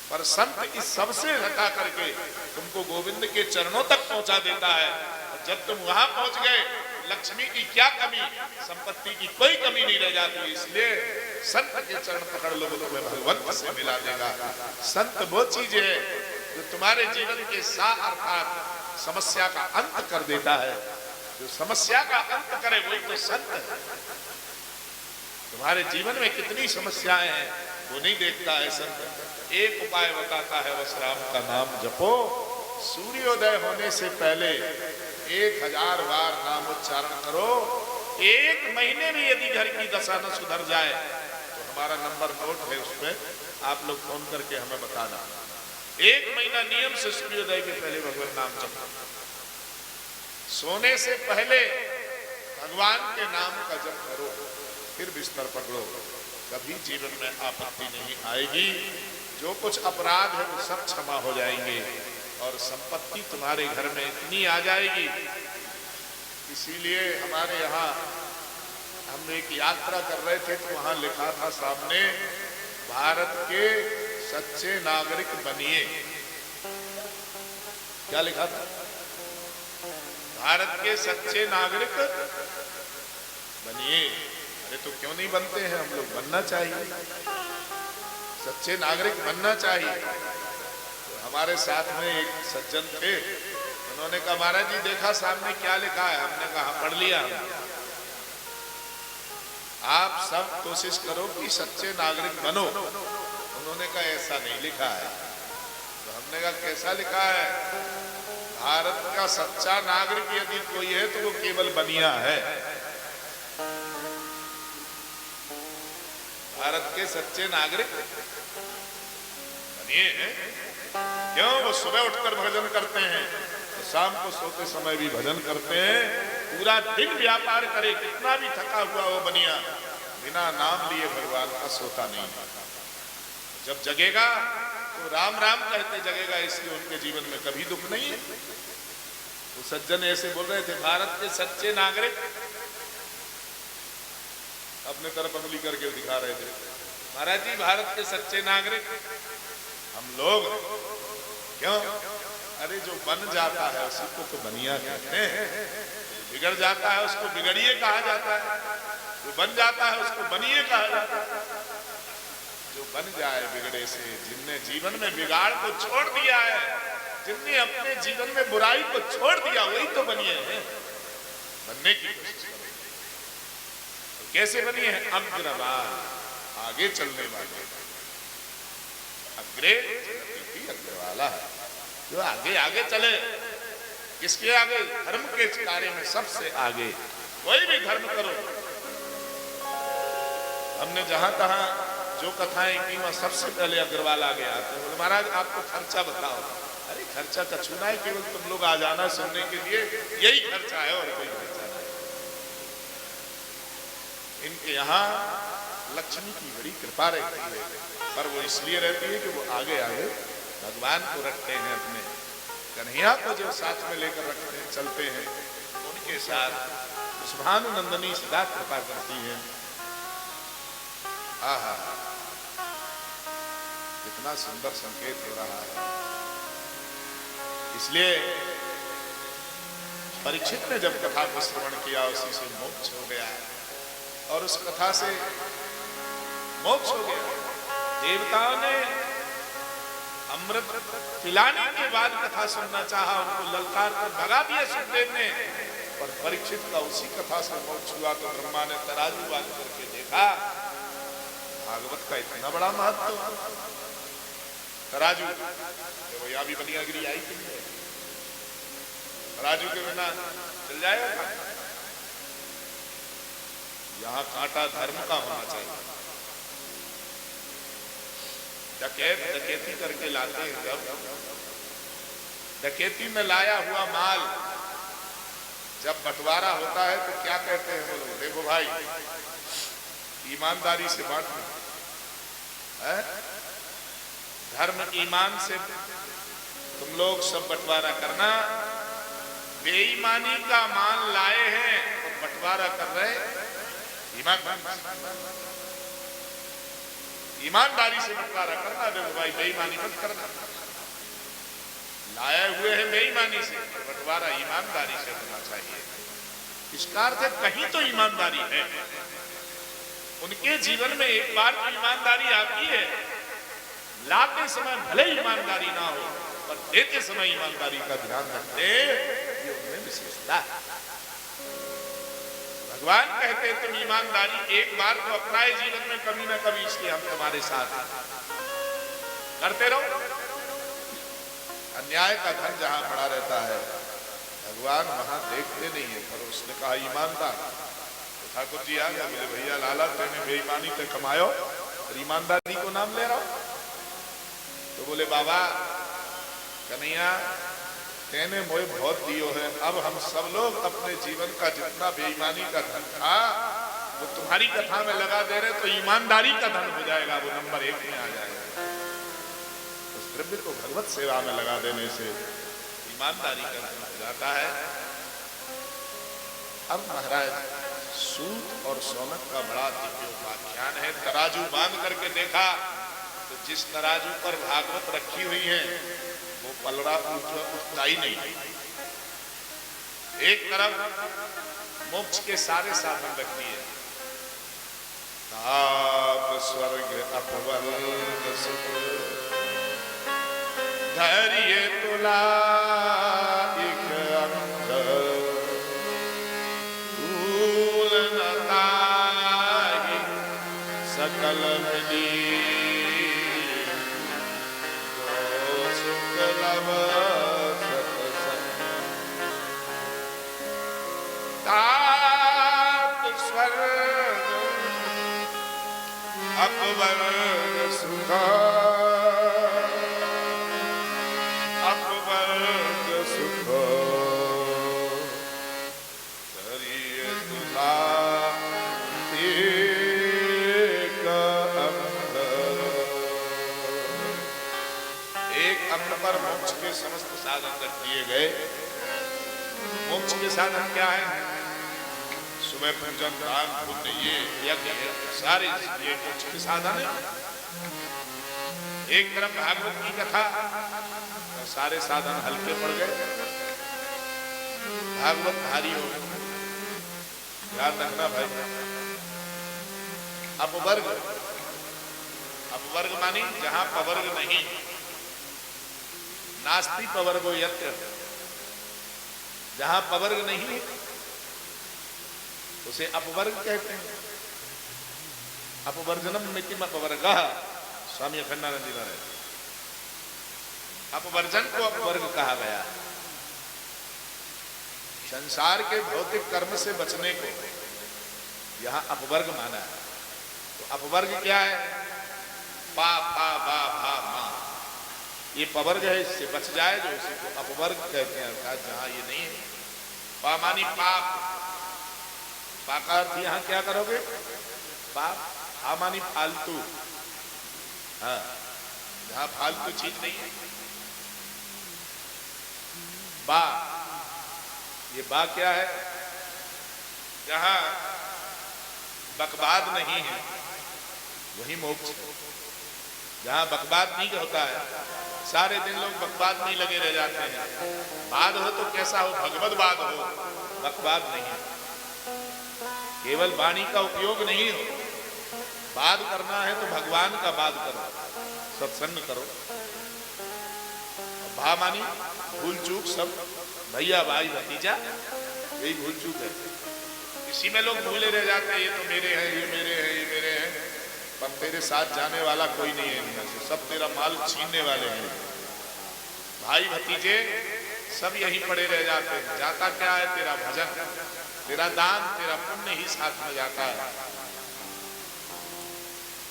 पर संत इस सबसे हटा करके तुमको गोविंद के चरणों तक पहुंचा देता है। जब तुम वहां पहुंच गए, लक्ष्मी की क्या कमी, संपत्ति की कोई कमी नहीं रह जाती। इसलिए संत के चरण पकड़ लो तो तुम्हें भगवंत से मिला देगा। संत वो चीज है जो तुम्हारे जीवन के साथ अर्थात समस्या का अंत कर देता है। जो समस्या का अंत करे वही तो संत है। तुम्हारे जीवन में कितनी समस्याएं हैं वो नहीं देखता है संत। एक उपाय बताता है, बस राम का नाम जपो, सूर्योदय होने से पहले 1000 बार नाम उच्चारण करो। 1 महीने में यदि घर की दशा न सुधर जाए तो हमारा नंबर नोट है, उसमें आप लोग फोन करके हमें बताना। 1 महीना नियम से सूर्योदय के पहले भगवान नाम जपो। सोने से पहले भगवान के नाम का जप करो, फिर बिस्तर पकड़ो। कभी जीवन में आपत्ति नहीं आएगी। जो कुछ अपराध है वो सब क्षमा हो जाएंगे और संपत्ति तुम्हारे घर में इतनी आ जाएगी। इसीलिए हमारे यहाँ हम एक यात्रा कर रहे थे तो वहां लिखा था सामने, भारत के सच्चे नागरिक बनिए। क्या लिखा था? भारत के सच्चे नागरिक बनिए। अरे तो क्यों नहीं बनते हैं हम लोग? बनना चाहिए, सच्चे नागरिक बनना चाहिए। तो हमारे साथ में एक सज्जन थे, उन्होंने कहा महाराज जी देखा सामने क्या लिखा है? हमने कहा पढ़ लिया। आप सब कोशिश करो कि सच्चे नागरिक बनो। उन्होंने कहा ऐसा नहीं लिखा है। तो हमने कहा कैसा लिखा है? भारत का सच्चा नागरिक यदि कोई है तो वो केवल बनिया है। भारत के सच्चे नागरिक बनिए हैं। क्यों? वो सुबह उठकर भजन करते हैं तो शाम को सोते समय भी भजन करते हैं। पूरा दिन व्यापार करे, कितना भी थका हुआ वो बनिया, बिना नाम लिए भगवान का सोता नहीं। जब जगेगा तो राम राम कहते जगेगा, इसलिए उनके जीवन में कभी दुख नहीं है। वो सज्जन ऐसे बोल रहे थे, भारत के सच्चे नागरिक अपने तरफ अंगुली करके दिखा रहे थे, महाराज जी भारत के सच्चे नागरिक हम लोग। क्यों? अरे जो बन जाता है उसी को तो बनिया कहते हैं, बिगड़ जाता है उसको बिगड़िए कहा जाता है, जो बन जाता है उसको बनिए कहा जाता है। जो बन जाए बिगड़े से, जिनने जीवन में बिगाड़ को छोड़ दिया है, जिनने अपने जीवन में बुराई को छोड़ दिया, वही तो बनिए हैं, बनने की कोशिश करें। तो कैसे बनिए हैं? अग्रवाल, आगे चलने वाले। अग्रे चलती अग्रवाला है, जो आगे आगे चले। किसके आगे? धर्म के कार्य में सबसे आगे। कोई भी धर्म करो। हमने जहां तहां जो कथाएं की वहां सबसे पहले अग्रवाल आगे आते हैं। बोले महाराज आपको खर्चा बताओ। अरे खर्चा का छूना है, केवल तुम लोग आ जाना सुनने के लिए, यही खर्चा है और कोई खर्चा नहीं। इनके यहाँ लक्ष्मी की बड़ी कृपा रहती है, पर वो इसलिए रहती है कि वो आगे आगे भगवान को रखते हैं, अपने कन्हैया को जो साथ में लेकर रखते हैं, चलते हैं, उनके साथ उस भानुनंदनी सदा कृपा करती है। आहा, कितना सुंदर संकेत हो रहा है। इसलिए परीक्षित ने जब कथा को श्रवण किया, उसी से मोक्ष हो गया, और उस कथा से मोक्ष हो गया। देवताओं ने अमृत पिलाने के बाद कथा सुनना चाहा, उनको ललकार कर भगा दिया सुखदेव ने, पर परीक्षित का उसी कथा से मोक्ष हुआ। तो ब्रह्मा ने तराजू बांध करके देखा, भागवत का इतना बड़ा महत्व। तराजू वो यहाँ भी बनियागिरी आई कि नहीं? तराजू के बिना चल जाएगा? यहाँ कांटा धर्म का होना चाहिए। डकैत डकैती करके लाते हैं, जब डकैती में लाया हुआ माल जब बंटवारा होता है तो क्या कहते हैं वो लोग? देखो भाई, ईमानदारी से बांटना, धर्म ईमान से तुम लोग सब बंटवारा करना। बेईमानी का माल लाए हैं और बंटवारा कर रहे, ईमानदारी से बंटवारा करना। देखो भाई, बेईमानी मत करना। लाए हुए हैं बेईमानी से, बंटवारा ईमानदारी से होना चाहिए। इसका अर्थ है कहीं तो ईमानदारी है। उनके जीवन में एक बार तो ईमानदारी आती है, लाते समय भले ईमानदारी ना हो, पर देते समय ईमानदारी का ध्यान रखते, ये उनमें विशेषता है। भगवान कहते हैं तुम ईमानदारी एक बार तो अपनाए जीवन में कभी ना कभी, इसलिए हम तुम्हारे साथ करते रहो। अन्याय का धन जहां पड़ा रहता है, भगवान वहां देखते नहीं है, पर उसने कहा ईमानदार। तो ठाकुर जी आ गया, बोले भैया लाला तेने बेईमानी से कमायो और ईमानदारी को नाम ले रहा हो? तो बोले बाबा कन्हैया तेने मोए बहुत दियो है, अब हम सब लोग अपने जीवन का जितना बेईमानी का धन था वो तुम्हारी कथा में लगा दे रहे, तो ईमानदारी का धन हो जाएगा, वो नंबर 1 में आ जाएगा। उस द्रव्य को भगवत सेवा में लगा देने से ईमानदारी का धन हो जाता है। अब महाराज सूत और सौनक का बड़ा दिव्य उपाख्यान है। तराजू बांध करके देखा तो जिस तराजू पर भागवत रखी हुई है वो पलड़ा उठता ही नहीं। एक तरफ मोक्ष के सारे साधन रख दिए, ताप स्वर्ग अपवर्ग सुख धैर्य तुला एक अंध भूल न ताहि सकल मिली अपवर्ग सुख अपवर्ग सुख धैर्य तुला एक अंध मोक्ष के साधन क्या है? सुबह पूजन, दान, पुण्य, ये यज्ञ, सारे ये मोक्ष के साधन है। एक तरफ भागवत की कथा, तो सारे साधन हल्के पड़ गए, भागवत भारी हो गए। ध्यान रखना भाई। अपवर्ग, अपवर्ग मानी जहां पवर्ग नहीं, नास्ति पवर्गो यत्र, जहां पवर्ग नहीं उसे अपवर्ग कहते हैं। अपवर्जनम मितिम अपवर्गः, स्वामी अखंडानंद जी महाराज। अपवर्जन को अपवर्ग कहा गया। संसार के भौतिक कर्म से बचने को यहां अपवर्ग माना है। तो अपवर्ग क्या है? पा फा बा भा मा, ये पवर्ग है, इससे बच जाए जो उसी को अपवर्ग कहते हैं। अर्थात जहां ये नहीं है। पा मानी पाप, पा का अर्थ यहां क्या करोगे? पाप। आ मानी फालतू, हाँ, जहां फालतू चीज नहीं है। बा, ये बा क्या है? जहां बकवाद नहीं है वही मोक्ष। जहां बकवाद नहीं होता है, सारे दिन लोग बकवाद नहीं लगे रह जाते हैं। बाद हो तो कैसा हो? भगवत बाद हो, बकवाद नहीं है। केवल वाणी का उपयोग नहीं हो, बात करना है तो भगवान का बात करो, सत्संग करो। भा मानी भूल चूक, सब भैया भाई भतीजा, यही भूल चूक है। इसी में लोग भूले रह जाते हैं, ये तो मेरे हैं, ये मेरे हैं, ये मेरे हैं, पर तेरे साथ जाने वाला कोई नहीं है इनमें से, सब तेरा माल छीनने वाले हैं। भाई भतीजे सब यही पड़े रह जाते हैं। जाता क्या है? तेरा भजन, तेरा दान, तेरा पुण्य ही साथ में जाता है।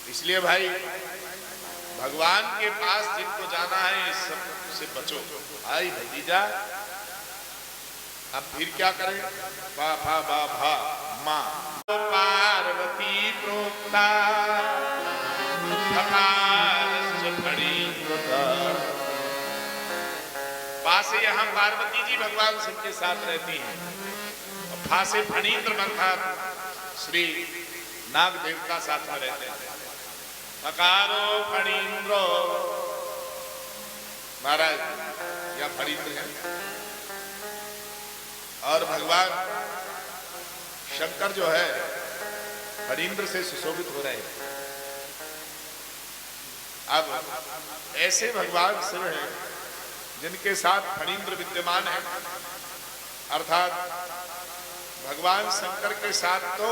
इसलिए भाई भगवान के पास जिनको जाना है इस सब से बचो। भाई भतीजा, अब फिर क्या करें? पा फा बा भा मा, पार्वती प्रोक्ता पासे यहाँ पार्वती जी भगवान शिव के साथ रहती हैं, और फासे फणींद्र मंथर श्री नाग देवता साथ में रहते हैं। फकारो फणींद्रो, महाराज या फणींद्र है, और भगवान शंकर जो है फणींद्र से सुशोभित हो रहे हैं। अब ऐसे भगवान शिव हैं जिनके साथ फणींद्र विद्यमान है, अर्थात भगवान शंकर के साथ तो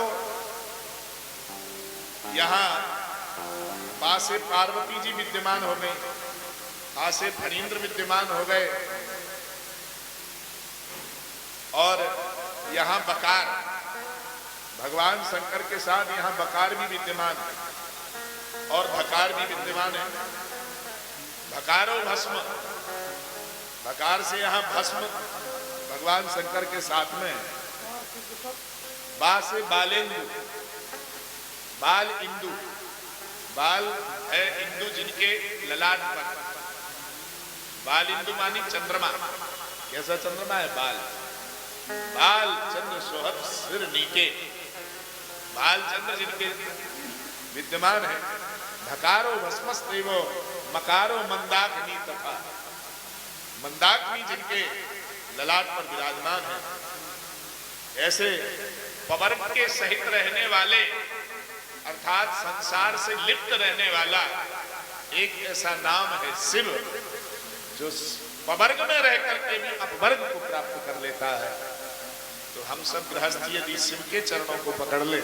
यहां पासे पार्वती जी विद्यमान हो गई, पासे फणींद्र विद्यमान हो गए, और यहां बकार, भगवान शंकर के साथ यहां बकार भी विद्यमान है और भकार भी विद्यमान है। भकारो भस्म, भकार से यहां भस्म भगवान शंकर के साथ में। बा से बालेंदु, बाल इंदु, बाल है इंदु जिनके ललाट पर, बाल इंदु मानी चंद्रमा। कैसा चंद्रमा है? बाल, बाल चंद्र सोहत सिर नीके, बाल चंद्र जिनके विद्यमान है। धकारो भस्मस्तेवो मकारो मंदाकिनी तथा, मंदाकिनी जिनके ललाट पर विराजमान है। ऐसे पवर्ग के सहित रहने वाले, अर्थात संसार से लिप्त रहने वाला एक ऐसा नाम है शिव, जो पवर्ग में रह करके भी अपवर्ग को प्राप्त कर लेता है। तो हम सब गृहस्थी यदि शिव के चरणों को पकड़ लें,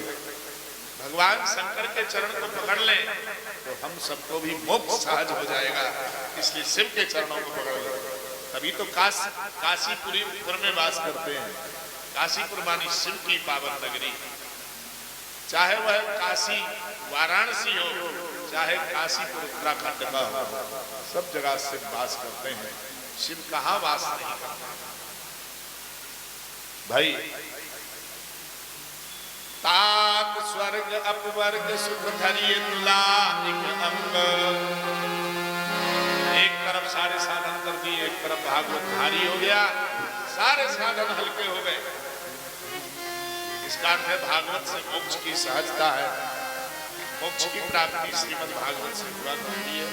भगवान शंकर के चरण को पकड़ लें, तो हम सबको भी मोक्ष सहज हो जाएगा। इसलिए शिव के चरणों को पकड़ लें। तभी तो काशीपुर में वास करते हैं। काशीपुर मानी शिव की पावन नगरी, चाहे वह काशी वाराणसी हो, चाहे काशीपुर उत्तराखंड का हो, सब जगह शिव वास करते हैं। शिव कहाँ वास नहीं करता भाई। ताक स्वर्ग अपवर्ग सुख धरिए तुला एक अंग। एक तरफ सारे साधन कर दिए, एक तरफ भागवत भारी हो गया, सारे साधन हल्के हो गए। इसका अर्थ है भागवत से मोक्ष की सहजता है, मोक्ष की प्राप्ति श्रीमद् भागवत से हुआ करती है।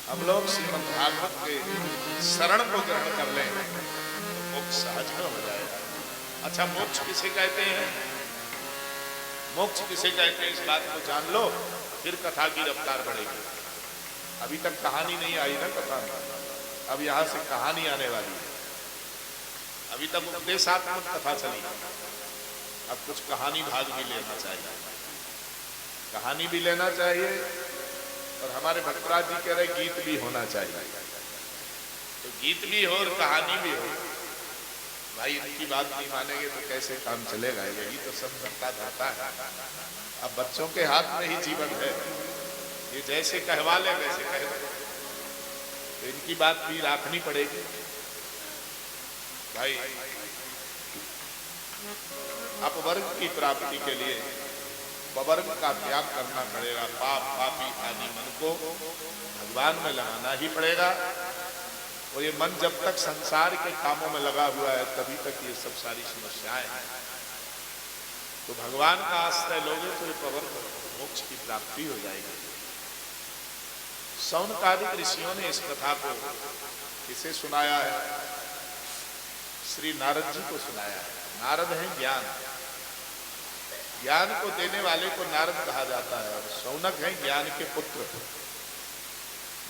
हम लोग श्रीमद् भागवत के शरण को ग्रहण कर लें तो मोक्ष सहज में हो जाएगा। अच्छा, मोक्ष किसे कहते हैं? मोक्ष किसे कहते हैं इस बात को जान लो, फिर कथा की रफ्तार बढ़ेगी। अभी तक कहानी नहीं आई ना कथा में, अब यहां से कहानी आने वाली है। अभी तक उपदेशात्मक कथा चली, अब कुछ कहानी भाग भी लेना चाहिए। कहानी भी लेना चाहिए और हमारे भक्तराज जी कह रहे गीत भी होना चाहिए, तो गीत भी हो और कहानी भी हो। भाई इनकी बात नहीं मानेंगे तो कैसे काम चलेगा? यही तो सब करता धरता है। अब बच्चों के हाथ में ही जीवन है, ये जैसे कहवा ले वैसे कह दे, तो इनकी बात भी रखनी पड़ेगी। भाई अपवर्ग की प्राप्ति के लिए पवर्ग का त्याग करना पड़ेगा। पाप पापी आदि मन को भगवान में लगाना ही पड़ेगा। और ये मन जब तक संसार के कामों में लगा हुआ है तभी तक ये सब सारी समस्याएं हैं। तो भगवान का आश्रय लोगे तो ये पवर्ग मोक्ष की प्राप्ति हो जाएगी। शौनकादिक ऋषियों ने इस कथा को किसे सुनाया है? श्री नारद जी को सुनाया है। नारद है ज्ञान, ज्ञान को देने वाले को नारद कहा जाता है। और शौनक है ज्ञान के पुत्र,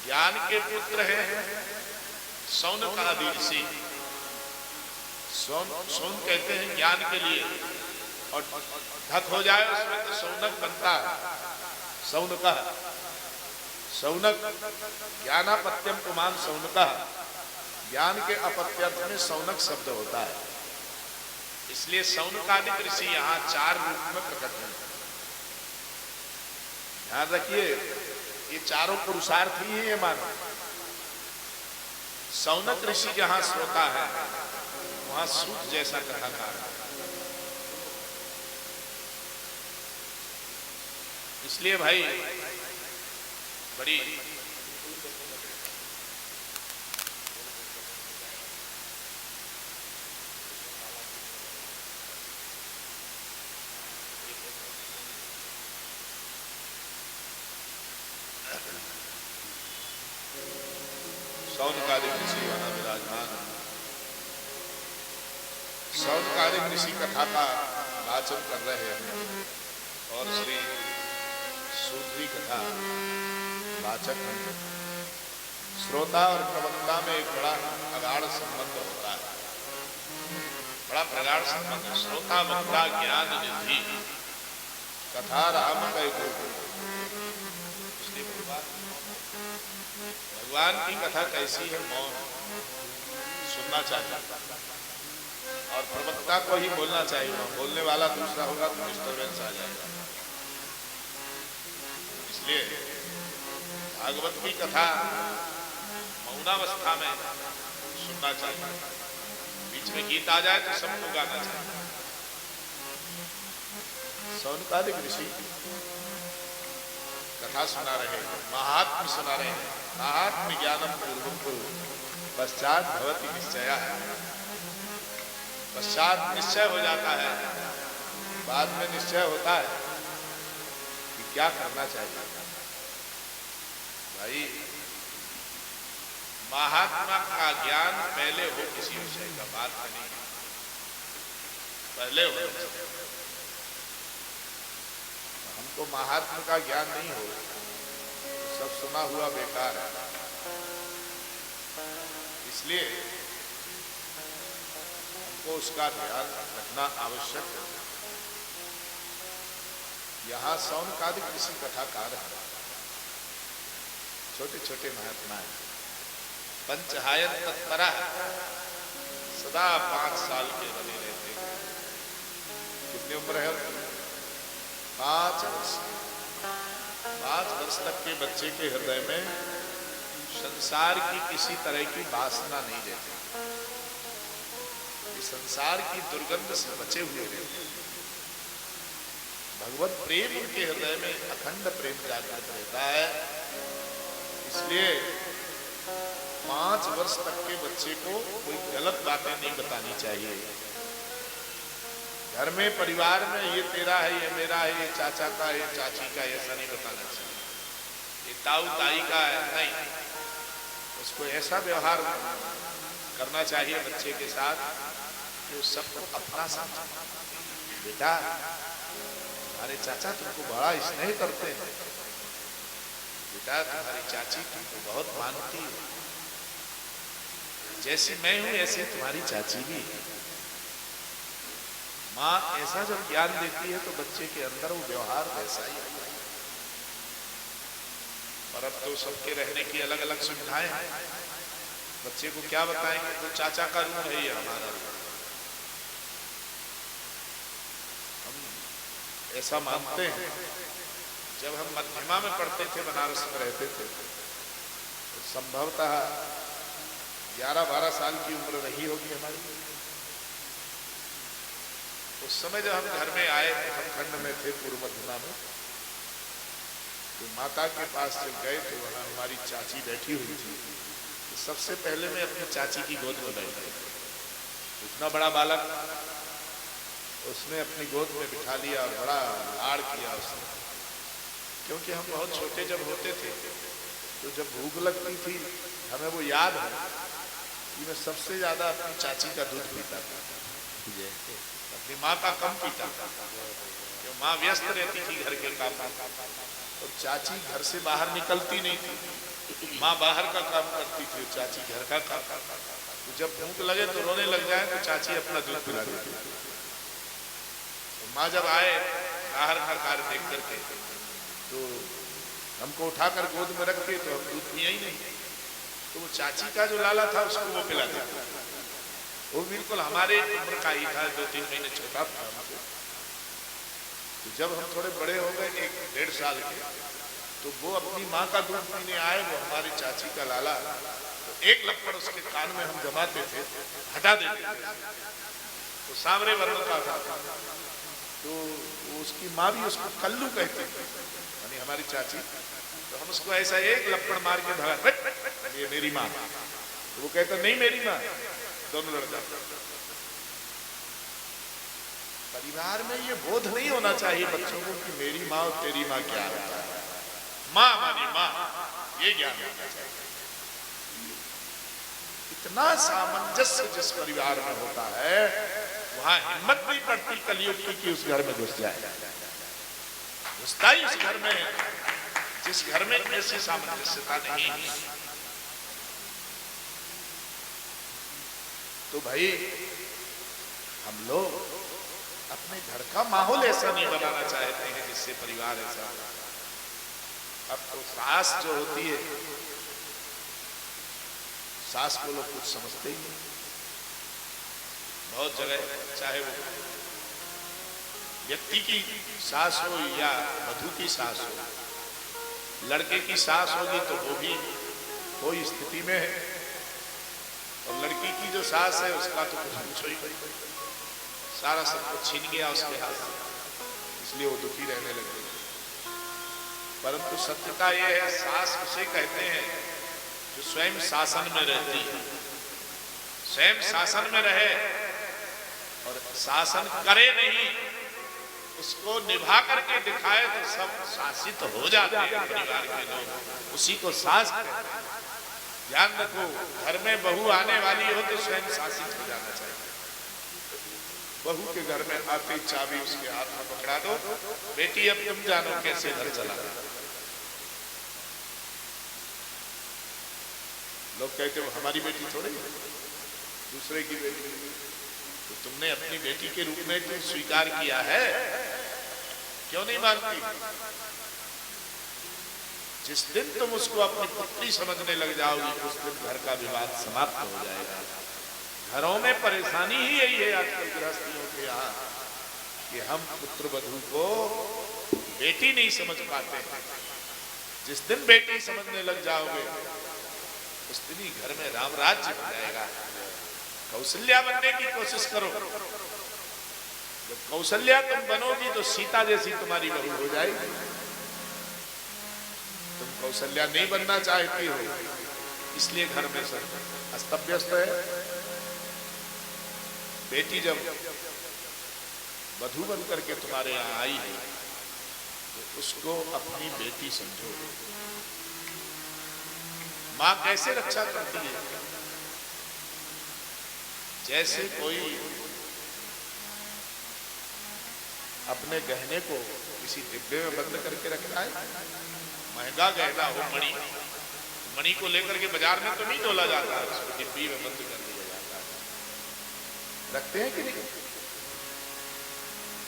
ज्ञान के पुत्र है शौनक आदि ऋषि। शौन कहते हैं ज्ञान के लिए, और ढक हो जाए उसमें तो शौनक बनता है। शौनक शौनक ज्ञानापत्यम पुमान शौनक, ज्ञान के अपत्यर्थ में शौनक शब्द होता है। इसलिए शौनकादिक ऋषि यहाँ 4 रूप में प्रकट हैं। ध्यान रखिए, ये चारों पुरुषार्थ ही है ये मानो। शौनक ऋषि जहां श्रोता है वहां सूत जैसा कथाकार है। इसलिए भाई बड़ी शौनकादिक ऋषि वहां विराजमान। शौनकादिक ऋषि कथा का वाचन कर रहे हैं और श्री सूत्री कथा वाचक हैं। श्रोता और प्रवक्ता में एक बड़ा प्रगाढ़ संबंध होता है, बड़ा प्रगाढ़ संबंध है। श्रोता वक्ता ज्ञान निधि कथा राम कह। भगवान की कथा कैसी है? मौन सुनना चाहिए और प्रवक्ता को ही बोलना चाहिए। बोलने वाला दूसरा होगा तो डिस्टर्बेंस आ जाएगा। इसलिए भागवत की कथा मौनावस्था में सुनना चाहिए। बीच में गीत आ जाए तो सबको गाना चाहिए। शौनकादिक ऋषि कथा सुना रहे हैं, महात्म्य सुना रहे हैं। महात्म्य ज्ञानम पूर्वं पश्चात भवति निश्चय। पश्चात निश्चय हो जाता है, बाद में निश्चय होता है कि क्या करना चाहिए। भाई महात्मा का ज्ञान पहले हो किसी विषय का, बात नहीं पहले हो। हमको महात्मा का ज्ञान नहीं हो तो सब सुना हुआ बेकार है। इसलिए हमको उसका ध्यान रखना आवश्यक है। यहाँ शौनकादिक ऋषि कथाकार है, छोटे छोटे महात्मा है। पंचहायन तत्परा सदा 5 साल के बने रहते हैं। कितनी उम्र है? 5 वर्ष। 5 वर्ष तक के बच्चे के हृदय में संसार की किसी तरह की वासना नहीं रहती। संसार की दुर्गंध से बचे हुए रहते हैं। भगवत प्रेम उनके हृदय में, अखंड प्रेम जागृत रहता है। इसलिए 5 वर्ष तक के बच्चे को कोई गलत बातें नहीं बतानी चाहिए। घर में परिवार में ये तेरा है, ये मेरा है, ये चाचा का, ये चाची का, ऐसा नहीं बताना चाहिए। ये ताऊ ताई का है, नहीं। उसको ऐसा व्यवहार करना चाहिए बच्चे के साथ कि उस सबको अपना समझे। बेटा, हमारे चाचा तुमको बड़ा स्नेह करते हैं, बेटा तुम्हारी चाची तुमको बहुत मानती है, जैसी मैं हूं ऐसे तुम्हारी चाची भी। माँ ऐसा जब ज्ञान देती है तो बच्चे के अंदर वो व्यवहार वैसा ही होता है। और अब तो सबके रहने की अलग अलग सुविधाएं हैं, बच्चे को क्या बताएंगे? तो चाचा का रूम है ये हमारा रूम। हम ऐसा मानते हैं। जब हम मध्यमा में पढ़ते थे, बनारस में रहते थे, तो संभवतः 11-12 साल की उम्र रही होगी हमारी। उस समय जब हम घर में आए, हम खंड में थे, पूर्व मध्यमा में, तो माता के पास जब गए तो वहां हमारी चाची बैठी हुई थी। तो सबसे पहले मैं अपनी चाची की गोद में बैठ गया। इतना बड़ा बालक, उसने अपनी गोद में बिठा लिया और बड़ा लाड़ किया उसने। क्योंकि हम बहुत छोटे जब होते थे तो जब भूख लगती थी, हमें वो याद है कि मैं सबसे ज्यादा अपनी चाची का दूध पीता था, अपनी माँ का कम पीता था। क्यों? माँ व्यस्त रहती थी घर के काम में, और चाची घर से बाहर निकलती नहीं थी। माँ बाहर का काम करती थी, चाची घर का काम करता था। तो जब भूख लगे तो रोने लग जाए तो चाची अपना दूध पिला देती थी। तो माँ जब आए बाहर का कार्य देख करके, तो हमको उठाकर गोद में रख के, तो हम दूध पिया ही नहीं। तो वो चाची का जो लाला था उसको वो पिला देता। वो बिल्कुल हमारे उम्र का ही था, 2-3 महीने छोटा था हमसे। तो जब हम थोड़े बड़े हो गए, 1-1.5 साल के, तो वो अपनी माँ का दूध पीने आए, वो हमारी चाची का लाला, तो एक लपड़ उसके कान में हम जमाते थे, हटा देते थे। तो सांवरे वर्ण का था, तो उसकी माँ भी उसको कल्लू कहती थी, यानी हमारी चाची। तो हम उसको ऐसा एक लपड़ मार के भगा, ये मेरी माँ। तो वो कहता नहीं मेरी माँ, दोनों लड़ जाते। परिवार में ये बोध नहीं होना चाहिए बच्चों को कि मेरी माँ और तेरी माँ क्या होता है। माँ हमारी माँ, ये ज्ञान होना चाहिए। इतना सामंजस्य जिस परिवार में होता है, वहां हिम्मत नहीं पड़ती कलयुग की कि उस घर में घुस जाए। घुसता ही उस घर में है जिस घर में ऐसी सामंजस्यता नहीं है। तो भाई, हम लोग अपने घर का माहौल ऐसा नहीं बनाना चाहते हैं जिससे परिवार ऐसा हो। अब तो सास जो होती है, सास को लोग कुछ समझते ही नहीं। बहुत जगह, चाहे वो व्यक्ति की सास हो या वधू की सास हो, लड़के की सास होगी तो वो भी कोई स्थिति में है, और लड़की की जो सास है उसका तो कुछ पूछो ही नहीं, सारा सब कुछ छीन गया उसके हाथ से, इसलिए वो दुखी रहने लग गई। परंतु सत्यता यह है, सास उसे कहते हैं जो स्वयं शासन में रहती है। स्वयं शासन में रहे और शासन करे नहीं, उसको निभा करके दिखाए तो सब शासित हो जाते हैं परिवार के लोग, उसी को सास कहते हैं। ध्यान रखो, घर में बहू आने वाली हो तो स्वयं शासित हो जाना चाहिए। बहू के घर में आते चाबी उसके हाथ में पकड़ा दो, बेटी अब तुम जानो कैसे घर चला। लोग कहते हो हमारी बेटी थोड़ी, दूसरे की बेटी। तो तुमने अपनी बेटी के रूप में तुम स्वीकार किया है, क्यों नहीं मानती? जिस दिन तुम उसको अपनी पुत्री समझने लग जाओगी, उस दिन घर का विवाद समाप्त हो जाएगा। घरों में परेशानी ही यही है आजकल गृहस्थियों के यहाँ, कि हम पुत्र वधू को बेटी नहीं समझ पाते हैं। जिस दिन बेटी समझने लग जाओगे, उस दिन ही घर में राम राज्य हो जाएगा। कौशल्या बनने की कोशिश करो, जब कौशल्या तुम बनोगी तो सीता जैसी तुम्हारी बहू हो जाएगी। तुम कौशल्या नहीं बनना चाहती हो इसलिए घर में सब अस्त व्यस्त है। बेटी जब वधू बन करके तुम्हारे यहां आई है तो उसको अपनी बेटी समझो। मां कैसे रक्षा करती है? जैसे कोई अपने गहने को किसी डिब्बे में बंद करके रखता है, महंगा गहना हो मणि, मणि को लेकर के बाजार में तो नहीं तोला जाता है, उसको डिब्बी में बंद कर दिया जाता है। रखते हैं कि नहीं?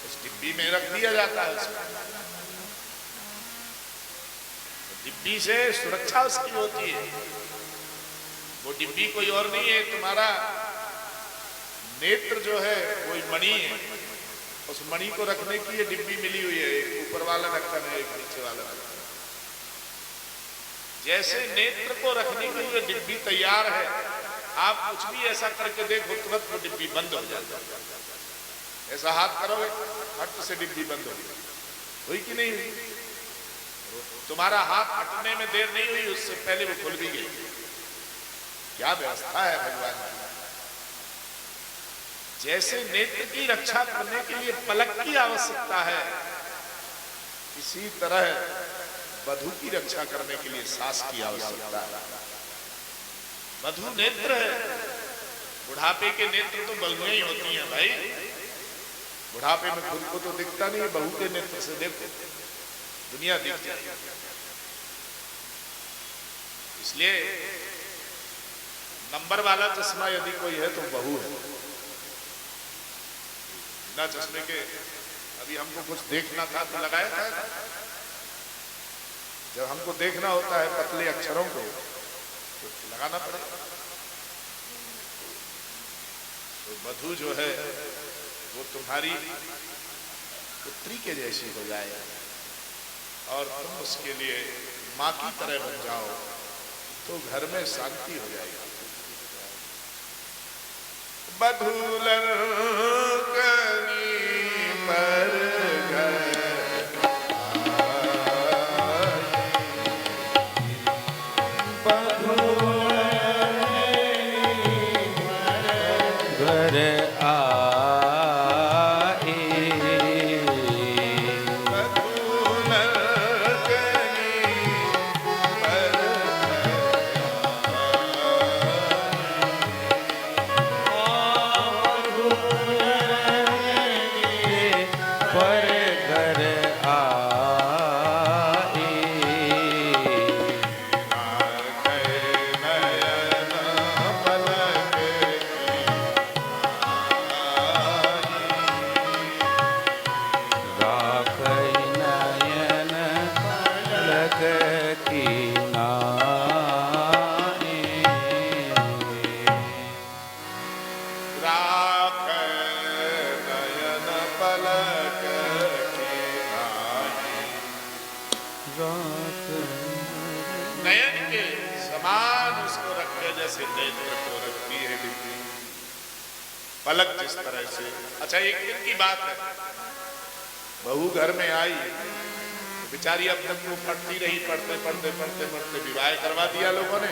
उस डिब्बी में रख दिया जाता है उसको। डिब्बी से सुरक्षा उसकी होती है। वो डिब्बी कोई और नहीं है, तुम्हारा नेत्र जो है वही मणि है। उस मणि को रखने की ये डिब्बी मिली हुई है, एक ऊपर वाला ढक्कन है, एक नीचे वाला ढक्कन। जैसे नेत्र को रखने के लिए डिब्बी तैयार है, आप कुछ भी ऐसा करके देखो तुरंत वो डिब्बी बंद हो जाती है। ऐसा हाथ करोगे हट से डिब्बी बंद होगी, हुई कि नहीं हुई? तुम्हारा हाथ हटने में देर नहीं हुई, उससे पहले वो खुल भी गई। क्या व्यवस्था है भगवान की। जैसे नेत्र की रक्षा करने के लिए पलक की आवश्यकता है, इसी तरह वधू की रक्षा करने के लिए सास की आवश्यकता है। वधू नेत्र है। बुढ़ापे के नेत्र तो बहुएं ही होती हैं भाई। बुढ़ापे में खुद को तो दिखता नहीं, बहू के नेत्र से देखो दुनिया दिखती है। इसलिए नंबर वाला चश्मा यदि कोई है तो बहू है। ना चश्मे के अभी हमको कुछ देखना था तो लगाया था। जब हमको देखना होता है पतले अक्षरों को तो लगाना पड़ेगा। तो वधू जो है वो तुम्हारी पुत्री के जैसी हो जाए और तुम उसके लिए मां की तरह बन जाओ तो घर में शांति हो जाएगी। बधूलन पर नयन के समान उसको रखे जैसे नेत्र को रखती है डिब्बी, पलक जिस तरह से। अच्छा एक दिन की बात है, बहू घर में आई तो बेचारी अब तक वो पढ़ती रही, पढ़ते पढ़ते पढ़ते पढ़ते विवाह करवा दिया लोगों ने।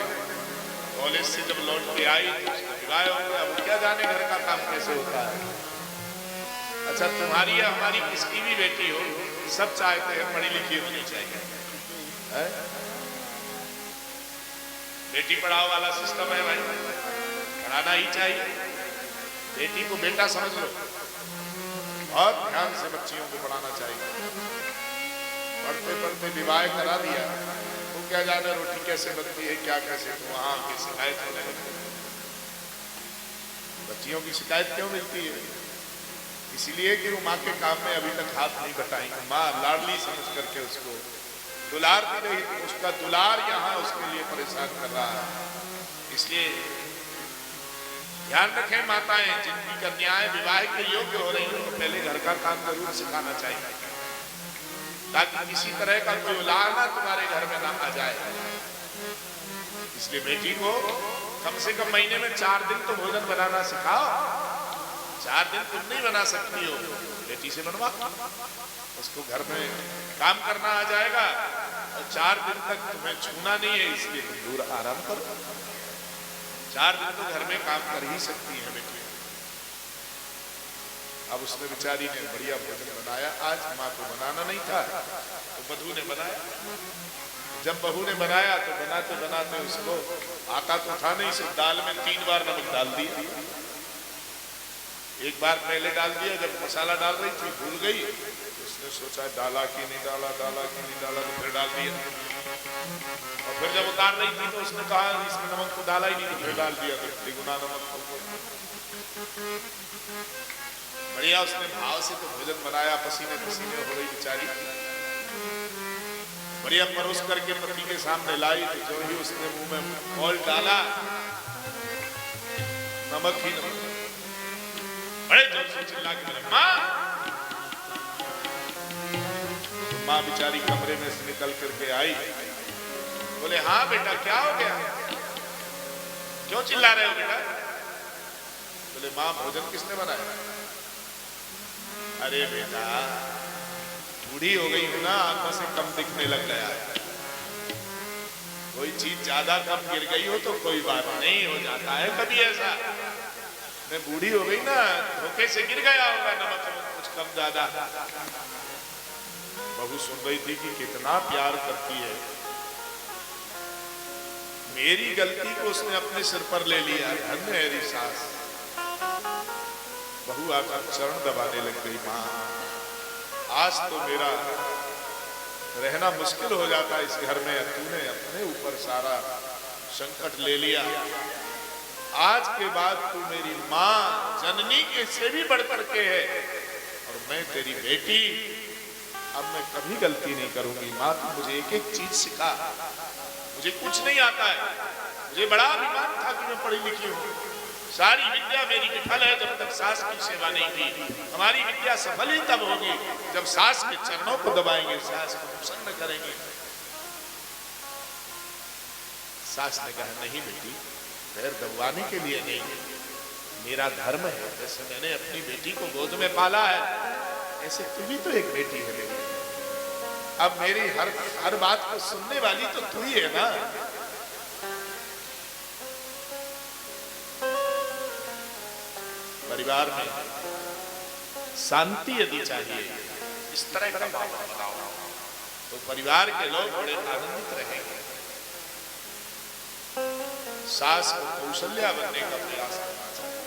कॉलेज से जब लौट के आई तो उसका विवाह हो गया। वो क्या जाने घर का काम कैसे होता है। अच्छा तुम्हारी या हमारी किसकी भी बेटी हो, सब चाहते हैं पढ़ी लिखी होनी चाहिए है? बेटी पढ़ाओ वाला सिस्टम है भाई, पढ़ाना ही चाहिए। बेटी को बेटा समझ लो, बहुत ध्यान से बच्चियों को पढ़ाना चाहिए। पढ़ते पढ़ते विवाह करा दिया तो क्या जाने रोटी कैसे बनती है, क्या कैसे, तो वहां की शिकायत होने लगती है। बच्चियों की शिकायत क्यों मिलती है? इसलिए कि वो माँ के काम में अभी तक हाथ नहीं बटाएंगे। माँ लाडली समझ करके उसको दुलारती रही, तो उसका दुलार यहाँ उसके लिए परेशान कर रहा है। इसलिए ध्यान रखें माताएं, जिनकी कन्याएं विवाह के योग्य हो रही हो, तो पहले घर का काम जरूर सिखाना चाहिए, ताकि किसी तरह का कोई उलाहना तुम्हारे घर में ना आ जाए। इसलिए बेटी को कम से कम महीने में 4 दिन तो भोजन बनाना सिखाओ। 4 दिन तुम नहीं बना सकती हो, बेटी से बनवा, उसको घर में काम करना आ जाएगा और 4 दिन तक तुम्हें छूना नहीं है, इसलिए तुम दूर आराम करो। 4 दिन तो घर में काम कर ही सकती है बेटी। अब उसने बेचारी ने बढ़िया भोजन बनाया। आज माँ को बनाना नहीं था तो बहू ने बनाया। जब बहू ने बनाया तो बनाते बनाते उसको आता तो था नहीं, सिर्फ दाल में 3 बार नमक डाल दिया। एक बार पहले डाल दिया, जब मसाला डाल रही थी भूल गई, उसने सोचा डाला कि नहीं डाला, डाला कि नहीं डाला, तो फिर डाल दिया। और फिर जब उतार रही थी तो उसने कहा इसमें नमक तो डाला ही नहीं, तो फिर डाल दिया, तो द्विगुना नमक। बढ़िया उसने भाव से तो भोजन बनाया, पसीने पसीने हो गई बेचारी। बढ़िया परोस करके पति के सामने लाई, तो जो ही उसने मुंह में कौल डाला, नमक ही नमक। बड़े जोर से चिल्ला के बोले माँ। माँ बेचारी कमरे में से निकल करके आई, बोले हाँ बेटा क्या हो गया, क्यों चिल्ला रहे हो बेटा? बोले माँ भोजन किसने बनाया? अरे बेटा बूढ़ी हो गई हूं ना, आंखों से कम दिखने लग गया है। कोई चीज ज्यादा कम गिर गई हो तो कोई बात नहीं, हो जाता है कभी ऐसा। मैं बूढ़ी हो गई ना, धोखे से गिर गया होगा नमक कुछ कम ज्यादा। बहू सुन रही थी कि कितना प्यार करती है, मेरी गलती को उसने अपने सिर पर ले लिया। धन्य है मेरी सास। बहू आकर चरण दबाने लग गई। माँ आज तो मेरा रहना मुश्किल हो जाता इस घर में, तूने अपने ऊपर सारा संकट ले लिया। आज के बाद तू मेरी माँ जननी के से भी बढ़कर के है और मैं तेरी बेटी। अब मैं कभी गलती नहीं करूंगी। माँ तू मुझे एक एक चीज सिखा, मुझे कुछ नहीं आता है। मुझे बड़ा अभिमान था कि मैं पढ़ी लिखी हूँ, सारी विद्या मेरी विफल है जब तक सास की सेवा नहीं की। हमारी विद्या सफल ही तब होगी जब सास के चरणों को दबाएंगे, सास को प्रसन्न करेंगे। सास ने कहा नहीं बेटी, पैर दबाने के लिए नहीं, मेरा धर्म है। जैसे मैंने अपनी बेटी को गोद में पाला है, ऐसे तू भी तो एक बेटी है मेरी। अब मेरी हर बात को सुनने वाली तो तू ही है ना। परिवार में शांति यदि चाहिए, इस तरह का माहौल बनाओ तो परिवार के लोग बड़े आनंदित रहेंगे। सास को कौशल्या बनने का प्रयास करना चाहिए।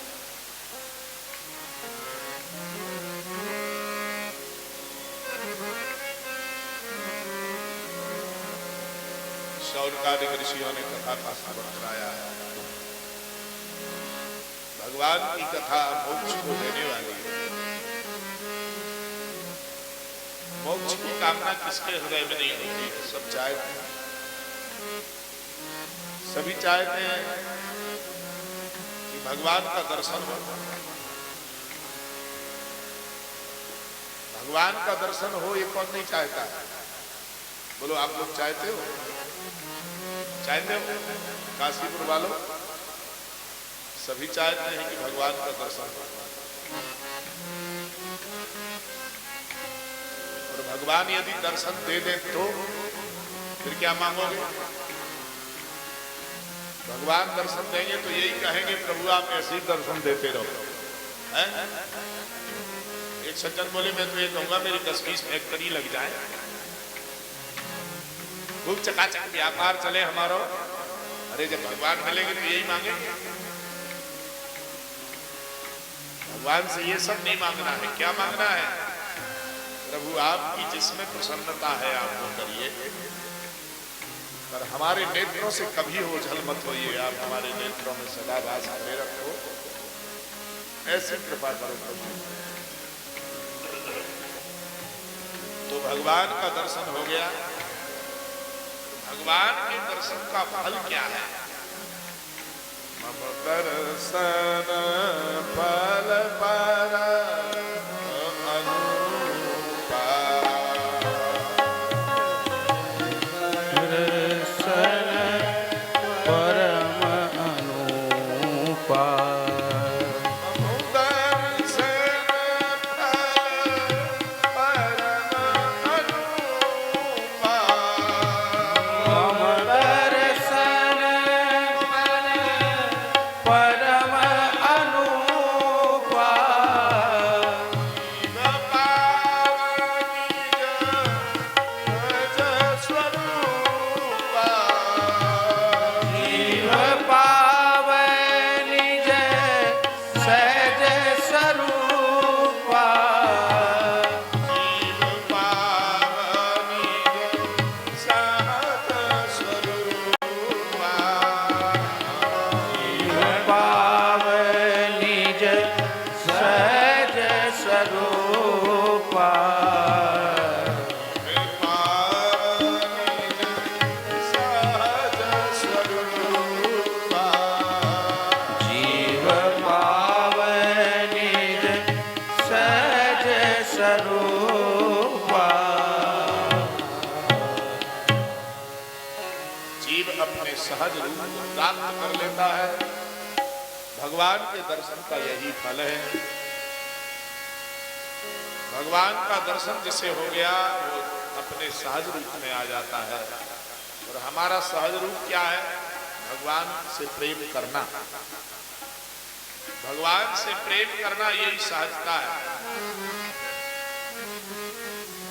शौनकादिक ऋषियों ने कथा का श्रवण कराया है। भगवान की कथा मोक्ष को देने वाली है। मोक्ष की कामना किसके हृदय में नहीं होती है? सब चाहते हैं, सभी चाहते हैं कि भगवान का दर्शन हो। भगवान का दर्शन हो ये कौन नहीं चाहता है? बोलो आप लोग चाहते हो? चाहते हो? काशीपुर वालों सभी चाहते हैं कि भगवान का दर्शन हो। और भगवान यदि दर्शन दे दे तो फिर क्या मांगोगे? भगवान दर्शन देंगे तो यही कहेंगे प्रभु आप ऐसे ही दर्शन देते रहो। एक सज्जन बोले मैं तो ये कहूंगा मेरी 10-20 फैक्ट्री लग जाए, खूब चकाचक व्यापार चले हमारा। अरे जब भगवान मिलेंगे तो यही मांगेंगे। भगवान से ये सब नहीं मांगना है। क्या मांगना है? प्रभु आपकी जिसमें प्रसन्नता है आप वो करिए, पर हमारे नेत्रों से कभी ओझल मत होइए। आप हमारे नेत्रों में सदा वास करे रखो, ऐसी कृपा करो प्रभु। तो भगवान का दर्शन हो गया। भगवान के दर्शन का फल क्या है? मम दर्शन फल पर स्वरूपा। जीव अपने सहज रूप को प्राप्त कर लेता है। भगवान के दर्शन का यही फल है। भगवान का दर्शन जिसे हो गया वो अपने सहज रूप में आ जाता है। और हमारा सहज रूप क्या है? भगवान से प्रेम करना। भगवान से प्रेम करना यही सहजता है।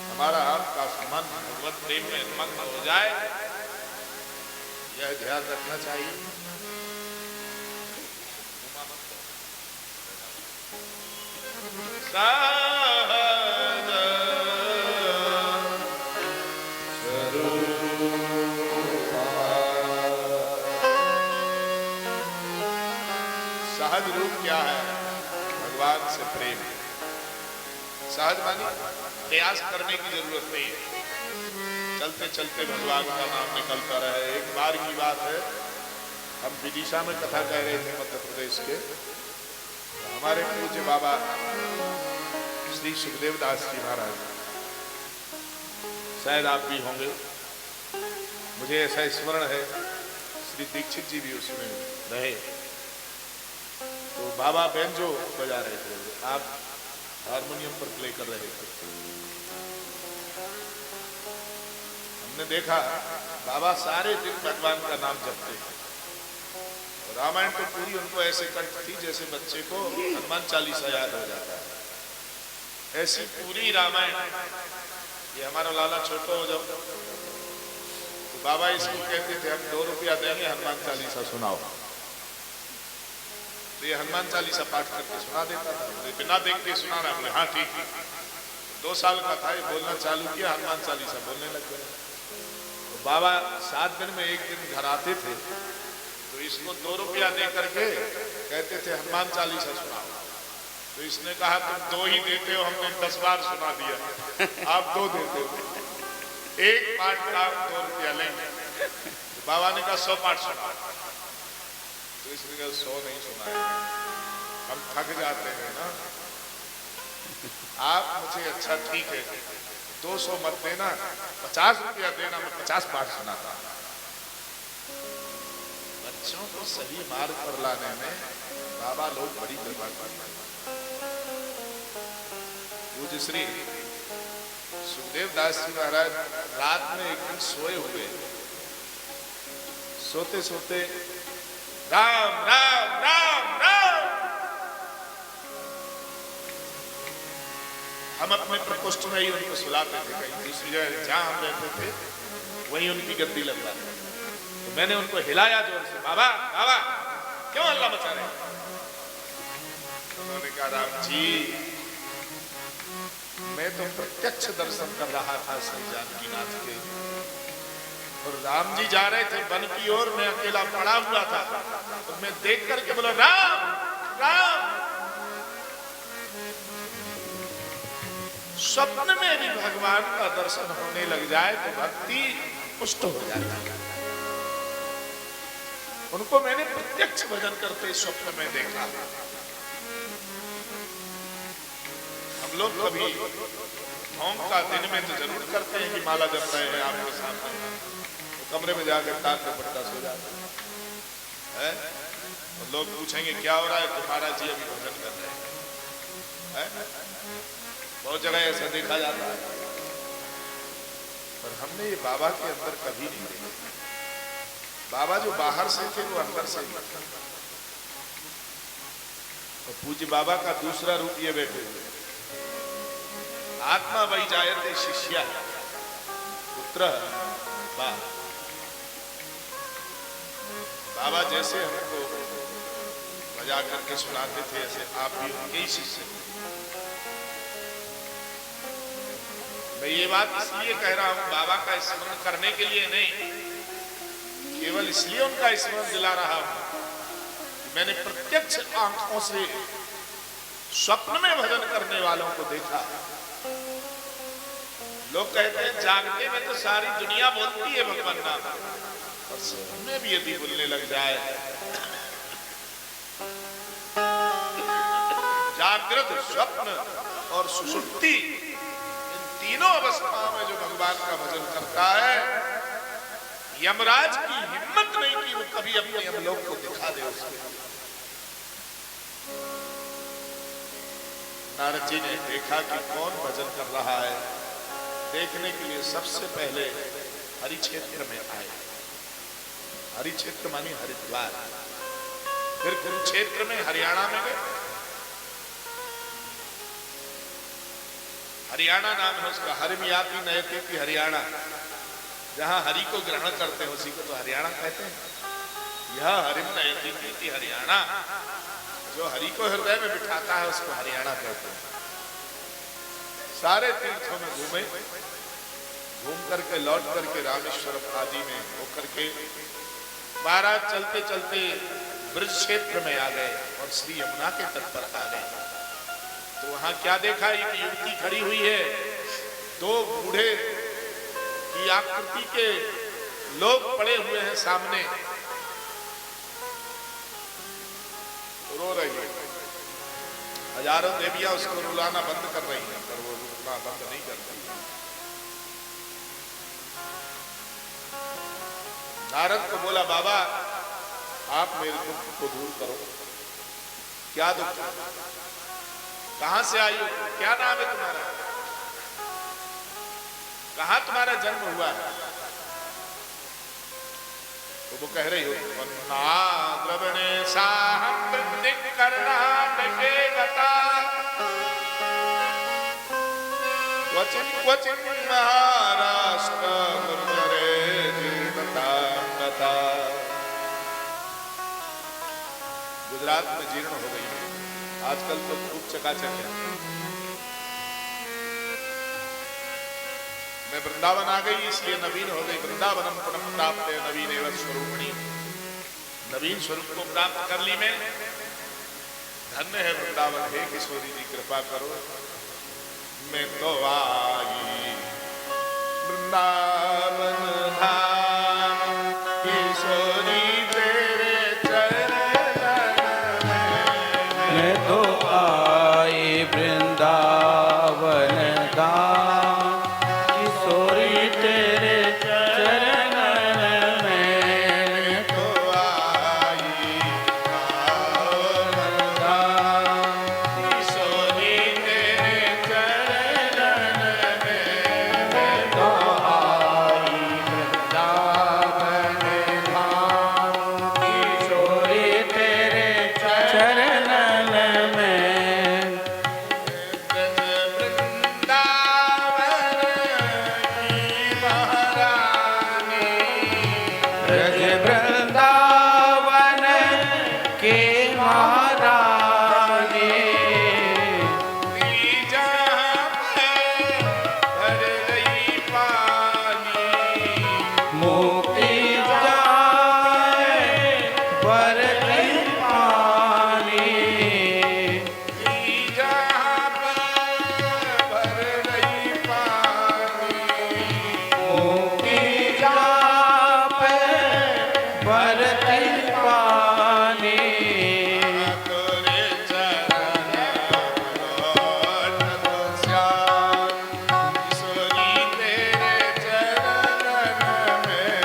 हमारा आपका मन भगवत प्रेम में मग्न हो जाए, यह ध्यान रखना चाहिए। सहज रूप क्या है? भगवान से प्रेम। सहज मानी प्रयास करने की जरूरत नहीं है, चलते चलते भगवान का नाम निकलता रहे। एक बार की बात है, हम विदिशा में कथा कह रहे थे मध्य प्रदेश के। तो हमारे पूज्य बाबा श्री सुखदेव दास जी महाराज, शायद आप भी होंगे, मुझे ऐसा स्मरण है श्री दीक्षित जी भी उसमें रहे। तो बाबा बेंजो बजा रहे थे, आप हारमोनियम पर प्ले कर रहे थे। हमने देखा बाबा सारे दिन भगवान का नाम जपते। रामायण तो पूरी उनको ऐसे कंठ थी जैसे बच्चे को हनुमान चालीसा याद हो जाता है। ऐसी पूरी रामायण, ये हमारा लाला छोटा हो जब, तो बाबा इसको कहते थे हम 2 रुपया देंगे, हनुमान चालीसा सुनाओ। तो ये हनुमान चालीसा पाठ करके सुना देता था। बिना देख के सुनाना, बोले हाँ ठीक। 2 साल का था, ये बोलना चालू किया, हनुमान चालीसा बोलने लग गए। तो बाबा 7 दिन में एक दिन घर आते थे, तो इसको 2 रुपया दे करके कहते थे हनुमान चालीसा सुनाओ। तो इसने कहा तुम 2 ही देते हो, हमने 10 बार सुना दिया, आप 2 देते हो। एक पाठ का 2 रुपया लेंगे। तो बाबा ने कहा 100 पाठ सुना। तो इसने कहा 100 नहीं सुना, हम थक जाते हैं ना। आप मुझे अच्छा ठीक है 200 मत देना, 50 रुपया देना, मैं 50 पाठ सुनाता। बच्चों को सही मार्ग पर लाने में बाबा लोग बड़ी कृपा करते हैं। पूज्य श्री सुखदेव दास जी महाराज रात में एक दिन सोए हुए, सोते सोते राम राम राम राम। हम अपने प्रकोष्ठ में ही उनको सुलाते थे, कहीं दूसरी जगह जहां हम रहते थे वहीं उनकी गद्दी लगवा। तो मैंने उनको हिलाया जोर से, बाबा बाबा क्यों हल्ला मचा रहे? उन्होंने कहा राम जी मैं तो प्रत्यक्ष दर्शन कर रहा था श्री जानकीनाथ के, और राम जी जा रहे थे वन की ओर, मैं अकेला पड़ा हुआ था। तो मैं देख करके बोला राम राम। स्वप्न में भी भगवान का दर्शन होने लग जाए तो भक्ति पुष्ट हो जाती है। उनको मैंने प्रत्यक्ष भजन करते स्वप्न में देखा। हम लोग कभी होम का दिन में तो जरूर करते हैं कि माला जप रहे हैं आपके सामने, तो कमरे में जाकर ताक पे पड़ता सो जाते हैं। तो लोग पूछेंगे क्या हो रहा है? तो महाराज जी अभी भजन कर रहे हैं। बहुत जगह ऐसा देखा जाता है, पर हमने ये बाबा के अंदर कभी नहीं देखा। बाबा जो बाहर से थे वो अंदर से ही। तो पूज्य बाबा का दूसरा रूप ये बैठे हुए, आत्मा वही जायते शिष्या पुत्र बा। बाबा जैसे हमको बजा करके सुनाते थे ऐसे आप भी उनके ही शिष्य थे। मैं ये बात इसलिए कह रहा हूं, बाबा का स्मरण करने के लिए नहीं, केवल इसलिए उनका स्मरण दिला रहा हूं कि मैंने प्रत्यक्ष आंखों से स्वप्न में भजन करने वालों को देखा। लोग कहते हैं जागते में तो सारी दुनिया बोलती है भगवान नाम, और स्वप्न में भी यदि बोलने लग जाए, जागृत स्वप्न और सुषुप्ति, इन तीनों अवस्थाओं में जो भगवान का भजन करता है, यमराज की हिम्मत नहीं कि वो कभी अपने यमलोक को दिखा दे उसके। नारद जी ने देखा कि कौन भजन कर रहा है, देखने के लिए सबसे पहले हरिक्षेत्र में आए। हरिक्षेत्र मानी हरिद्वार, फिर कुरुक्षेत्र में हरियाणा में गए। हरियाणा नाम है उसका, हरिमयाति नयति की हरियाणा, जहां हरि को ग्रहण करते हैं उसी को तो हरियाणा कहते हैं। यह हरिम नयति की हरियाणा, जो हरि को हृदय में बिठाता है उसको हरियाणा कहते हैं। सारे तीर्थों में घूमे, घूम करके लौट करके रामेश्वरम आदि में होकर के महाराज चलते चलते ब्रज क्षेत्र में आ गए और श्री यमुना के तट पर आ गए। तो वहां क्या देखा, एक युवती खड़ी हुई है, दो बूढ़े की आकृति के लोग पड़े हुए हैं सामने, रो रही है। हजारों देवियां उसको रुलाना बंद कर रही हैं, पर वो रुकना बंद नहीं कर रही। नारद को बोला, बाबा आप मेरे दुख को दूर करो। क्या दुख, कहां से आई हो, क्या नाम है तुम्हारा, कहां तुम्हारा जन्म हुआ है? तो वो कह रही हो, द्रवणे साहम कर्नाटके गता, क्वचिन क्वचिन महाराष्ट्र गुजरात में जीर्ण हो गई है, आजकल तो खूब चकाचक है। मैं वृंदावन आ गई इसलिए नवीन हो गई। वृंदावनम पुनः प्राप्त नवीन एवं स्वरूपणी, नवीन स्वरूप को प्राप्त कर ली मैं। धन्य है वृंदावन, हे किशोरी जी कृपा करो। मैं तो आई वृंदावन धाम, किशोरी तेरे चरण में। मैं तो आई वृंदावन धाम, किशोरी तेरे चरण में। तो आई वृंदावन धाम, किशोरी तेरे चरण में। मैं तो आई वृंदावन धाम, किशोरी तेरे चरण में। ब्रज वृंदावन की महारानी, ब्रज वृंदावन की महारानी, जहाँ पे भर गई पानी, मुक्ति जाए बरती पानी। जहाँ पे भर गई पानी, मुक्ति जाए बरती पानी। तोरे चरण लौट तो श्याम, किशोरी तेरे चरण में।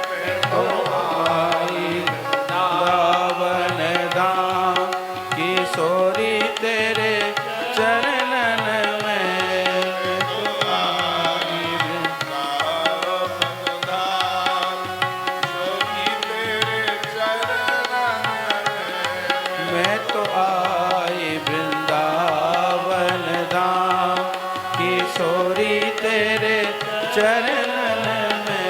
मैं तो आई वृंदावन धाम, किशोरी तेरे चरणन में। तो आई वृंदावन धाम, किशोरी तेरे चरण में। मैं तो आई वृंदावन धाम, किशोरी तेरे चरणन में।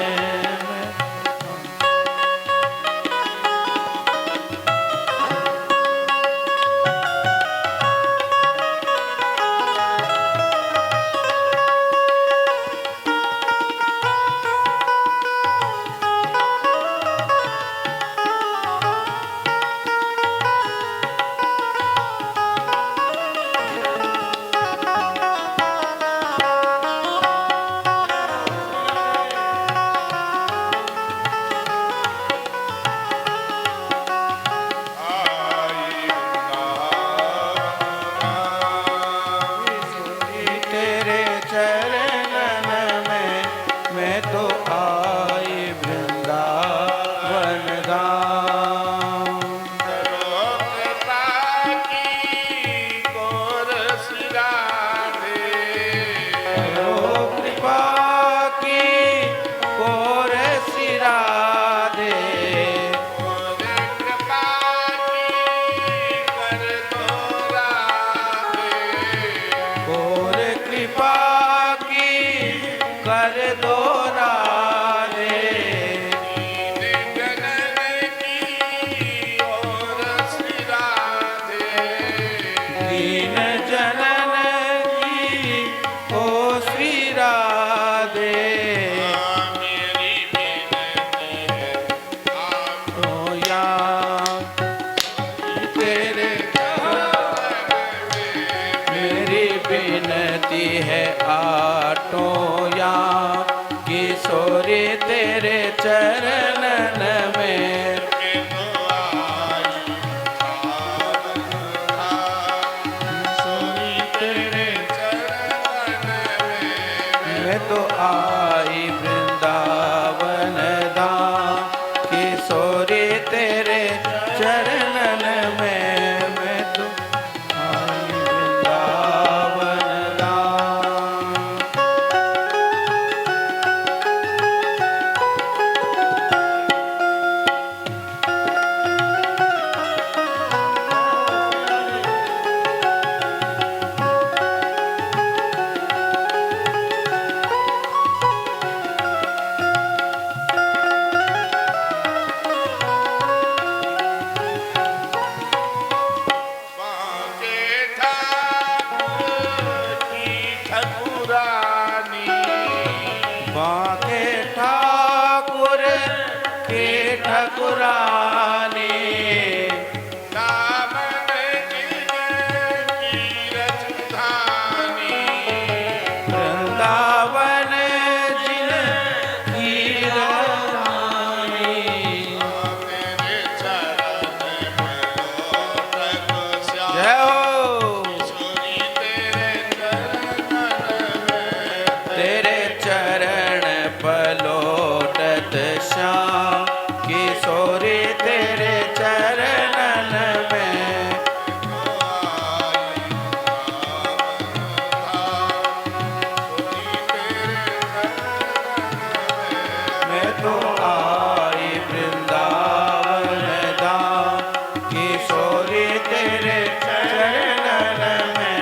कृपा की कर दो राधे जनन की और श्री राधे दीन जनन की ओ श्री राधे मेरी विनती है आप तो या तेरे मेरी विनती है आटो या किशोरी तेरे चरणन में सोनी तेरे चरण में मैं तो आई वृंदावन धाम किशोरी तेरे चरणन में मैं तो आई वृंदावन धाम बांके ठाकुर की ठकुरानी बाके ठाकुर के ठकुरानी दामन की रजधानी वृंदावन जिन की रानी तेरे चरण में लोटक श्याम जय हो सोनी तेरे चरण में तेरे चरण पलोटत श्याम किशोरी तेरे चरणन में मैं तो आई वृंदावन धाम किशोरी तेरे चरणन में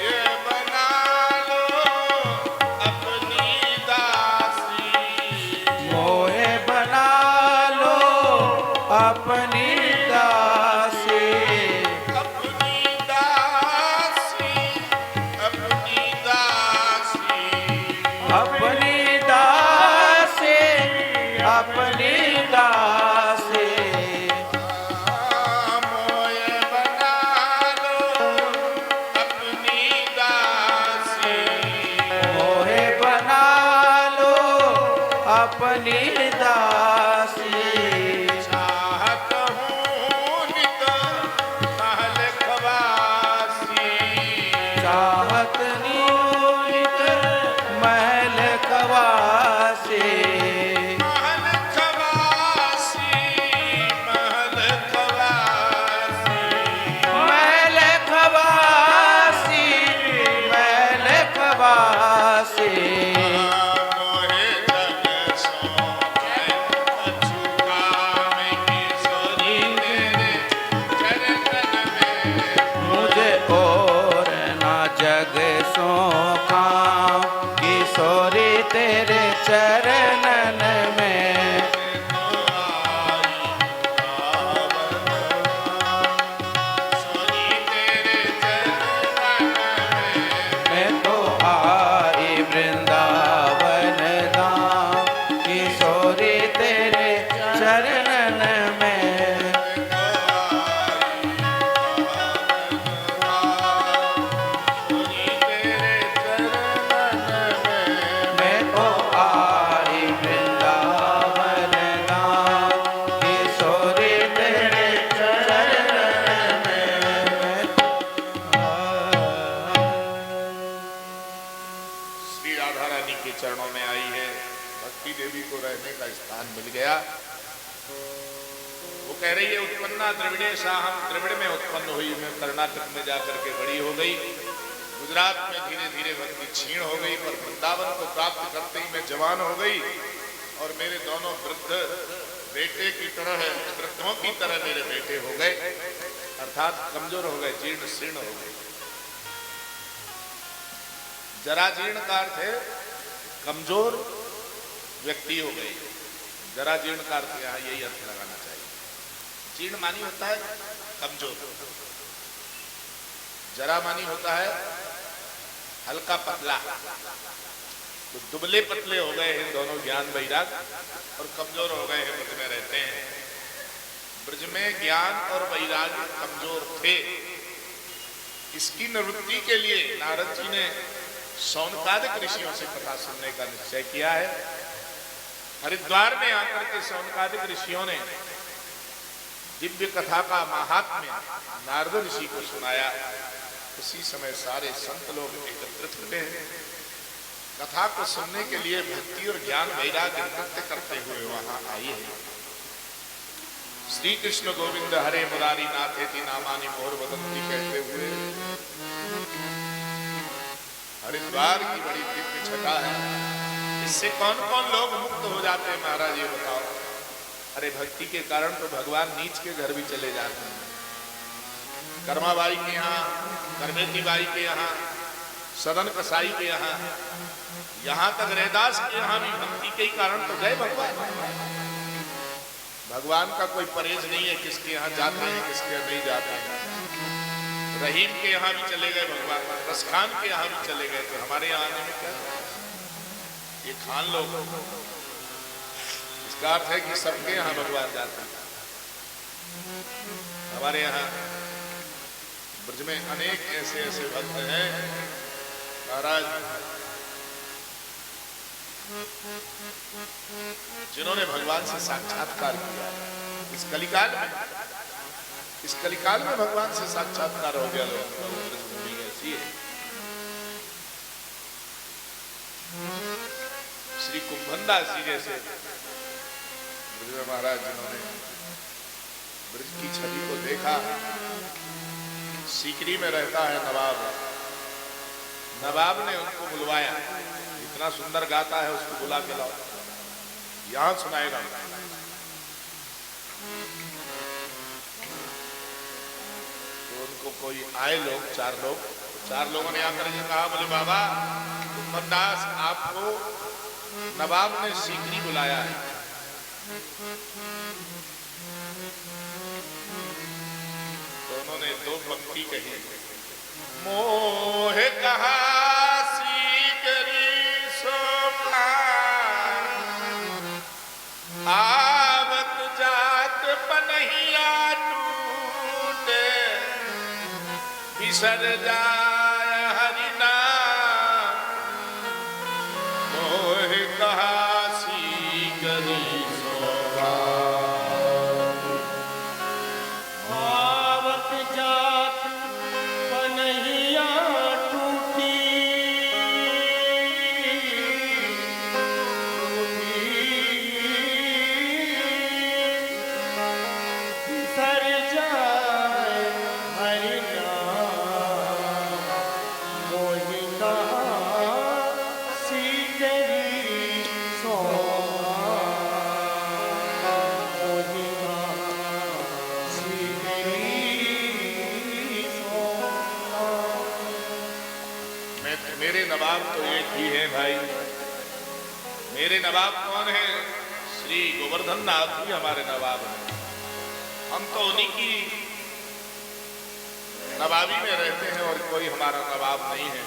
ये बना लो अपनी दासी मोहे बना लो अपनी दासी अपनी दासी अपनी दासी अपनी दासी अपनी दासी मोए बना लो अपनी दासी मोहे बना लो अपनी दासी चाहत हूँ नित महल खवासी चाहत नियोजित महल कवासी महल खवासी महल खवासी महल खवासी महल खवासी मोहे जग सो अछूता में किशोरी तेरे चरणन में मुझे और ना जग सो खाऊं किशोरी तेरे चरणन में सोनी तेरे चरणन में मैं तो आई वृंदावन धाम किशोरी तेरे चरणन में सोनी तेरे चरणन में मैं तो आई श्री राधा रानी के चरणों में आई है, भक्ति देवी को रहने का स्थान मिल गया। वो कह रही है उत्पन्ना द्रविड़े हम द्रविड़ में उत्पन्न हुई, मैं कर्नाटक में जाकर के बड़ी हो गई, गुजरात में धीरे धीरे भक्ति क्षीण हो गई, पर वृंदावन को प्राप्त करते ही मैं जवान हो गई और मेरे दोनों वृद्ध बेटे की तरह, वृद्धों की तरह मेरे बेटे हो गए, अर्थात कमजोर हो गए, जीर्ण शीर्ण हो गए। जरा जीर्ण का अर्थ है कमजोर व्यक्ति हो गए, जरा जीर्ण का अर्थ यहां यही अर्थ लगाना चाहिए। जीर्ण मानी होता है कमजोर, जरा मानी होता है हल्का पतला। तो दुबले पतले हो गए हैं दोनों ज्ञान वैराग, और कमजोर हो गए हैं, ब्रज में रहते हैं। ब्रज में ज्ञान और वैराग कमजोर थे, इसकी निवृत्ति के लिए नारद जी ने शौनकादिक ऋषियों से कथा सुनने का निश्चय किया है। हरिद्वार में आकर के शौनकादिक ऋषियों ने दिव्य कथा का महात्म्य नारद ऋषि को सुनाया। उसी समय सारे संत लोग एकत्रित हुए हैं, कथा को सुनने के लिए भक्ति और ज्ञान वैराग्य नृत्य करते हुए वहां आई है। श्री कृष्ण गोविंद हरे मुरारी नाथेति नामानि मोर वदंती कहते हुए हरिद्वार की बड़ी दिव्य छटा है। इससे कौन कौन लोग मुक्त हो जाते हैं महाराज ये बताओ? अरे भक्ति के कारण तो भगवान नीच के घर भी चले जाते हैं। कर्माबाई के यहाँ, करमेती बाई के यहाँ, सदन कसाई के यहाँ तक रैदास के यहाँ भी भक्ति के ही कारण तो गए भगवान। भगवान का कोई परहेज नहीं है, किसके यहाँ जाते हैं किसके यहाँ नहीं जाते हैं। रहीम के यहाँ भी चले गए भगवान, रसखान के यहाँ भी चले गए, तो हमारे यहाँ आने में क्या? ये खान लोग, इसका अर्थ है कि सबके यहाँ भगवान जाते हैं। हमारे यहाँ ब्रज में अनेक ऐसे ऐसे भक्त हैं महाराज जिन्होंने भगवान से साक्षात्कार किया। इस कलिकाल में भगवान से साक्षात्कार हो गया। लोग ऐसी है। श्री कुंभनदास जी जैसे ब्रज महाराज जिन्होंने ब्रज की छवि को देखा। सीकरी में रहता है नवाब ने उनको बुलवाया, इतना सुंदर गाता है उसको बुला के लाओ, यहां सुनाएगा। तो उनको कोई आए लोग, चार लोगों ने आकर के कहा, बोले बाबा कुंभनदास आपको नवाब ने सीकरी बुलाया है। तो उन्होंने दो पंक्ति कही, मोह कहा सीकरी सोना आवत जात पनहिया टूटे बिसर जाय हरि नाम। मोह कहा सीकरी सोना नवाब तो एक ही है भाई। मेरे नवाब कौन है? श्री गोवर्धन नाथ ही हमारे नवाब हैं। हम तो उन्हीं की नवाबी में रहते हैं और कोई हमारा नवाब नहीं है।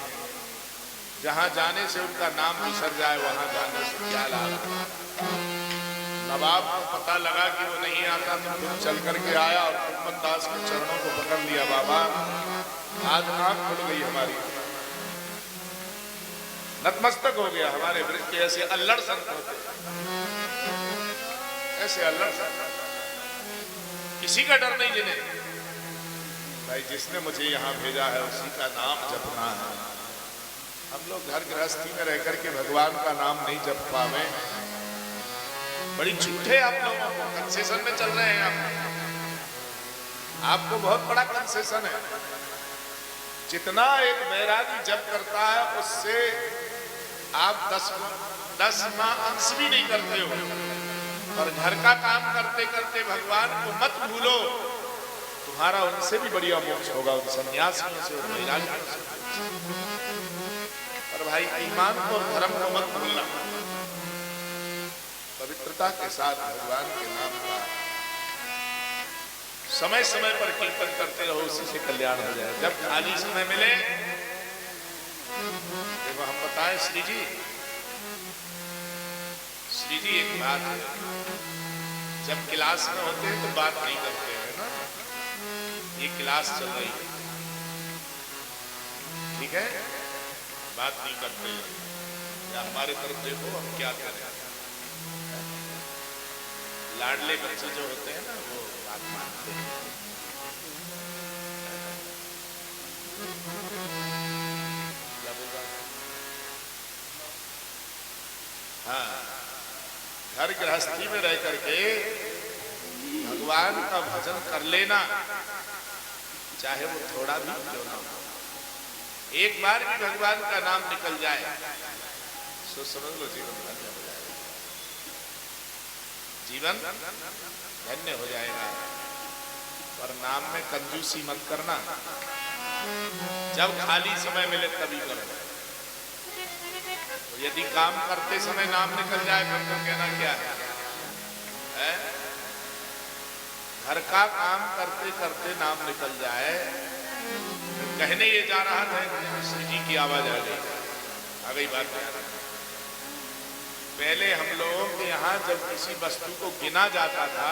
जहां जाने से उनका नाम बिसर जाए वहां जाने से क्या लाभ। नवाब को पता लगा कि वो नहीं आता तो खुद चल करके आया और कुंभनदास के चरणों को पकड़ लिया। बाबा आज आंख खुल गई हमारी, नतमस्तक हो गया। हमारे ब्रज के ऐसे अल्लड़ संत होते, ऐसे अल्लड़ संत, किसी का डर नहीं जिन्हें। भाई जिसने मुझे यहाँ भेजा है उसी का नाम जपना है। हम लोग घर गृहस्थी में रह करके भगवान का नाम नहीं जप पावे, बड़ी झूठे आप लोगों को कंसेशन में चल रहे हैं। आपको बहुत बड़ा कंसेशन है। जितना एक बैरागी जप करता है उससे आप 10 अंश भी नहीं करते हो। और घर का काम करते करते भगवान को मत भूलो, तुम्हारा उनसे भी बढ़िया मोक्ष होगा, उन सन्यासियों से और वैरागियों से। पर भाई ईमान को और धर्म को मत भूलना। पवित्रता के साथ भगवान के नाम का समय समय पर कीर्तन करते रहो, उसी से कल्याण हो जाए। जब खाली समय मिले देखो हम बताएं श्री जी एक बात है, जब क्लास में होते हैं तो बात नहीं करते हैं ना, ये क्लास चल रही है, ठीक है, बात नहीं करते हैं। या हमारे तरफ देखो हम क्या करें, लाडले बच्चे जो होते हैं ना वो बात मानते हैं। क्या बोल रहा है? हाँ, घर गृहस्थी में रह करके भगवान का भजन कर लेना, चाहे वो थोड़ा भी क्यों ना हो। एक बार भी भगवान का नाम निकल जाए तो समझ लो जीवन धन्य हो जाएगा, जीवन धन्य हो जाएगा। पर नाम में कंजूसी मत करना, जब खाली समय मिले तभी करो। तो यदि काम करते समय नाम निकल जाए फिर तो कहना क्या है? घर का काम करते करते नाम निकल जाए, कहने ये जा रहा था श्री जी की आवाज आ गई बात। पहले हम लोगों के यहाँ जब किसी वस्तु को गिना जाता था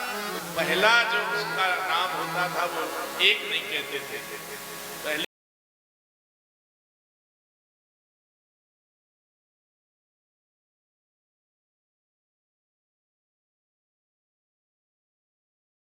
तो पहला जो उसका नाम होता था वो एक नहीं कहते थे,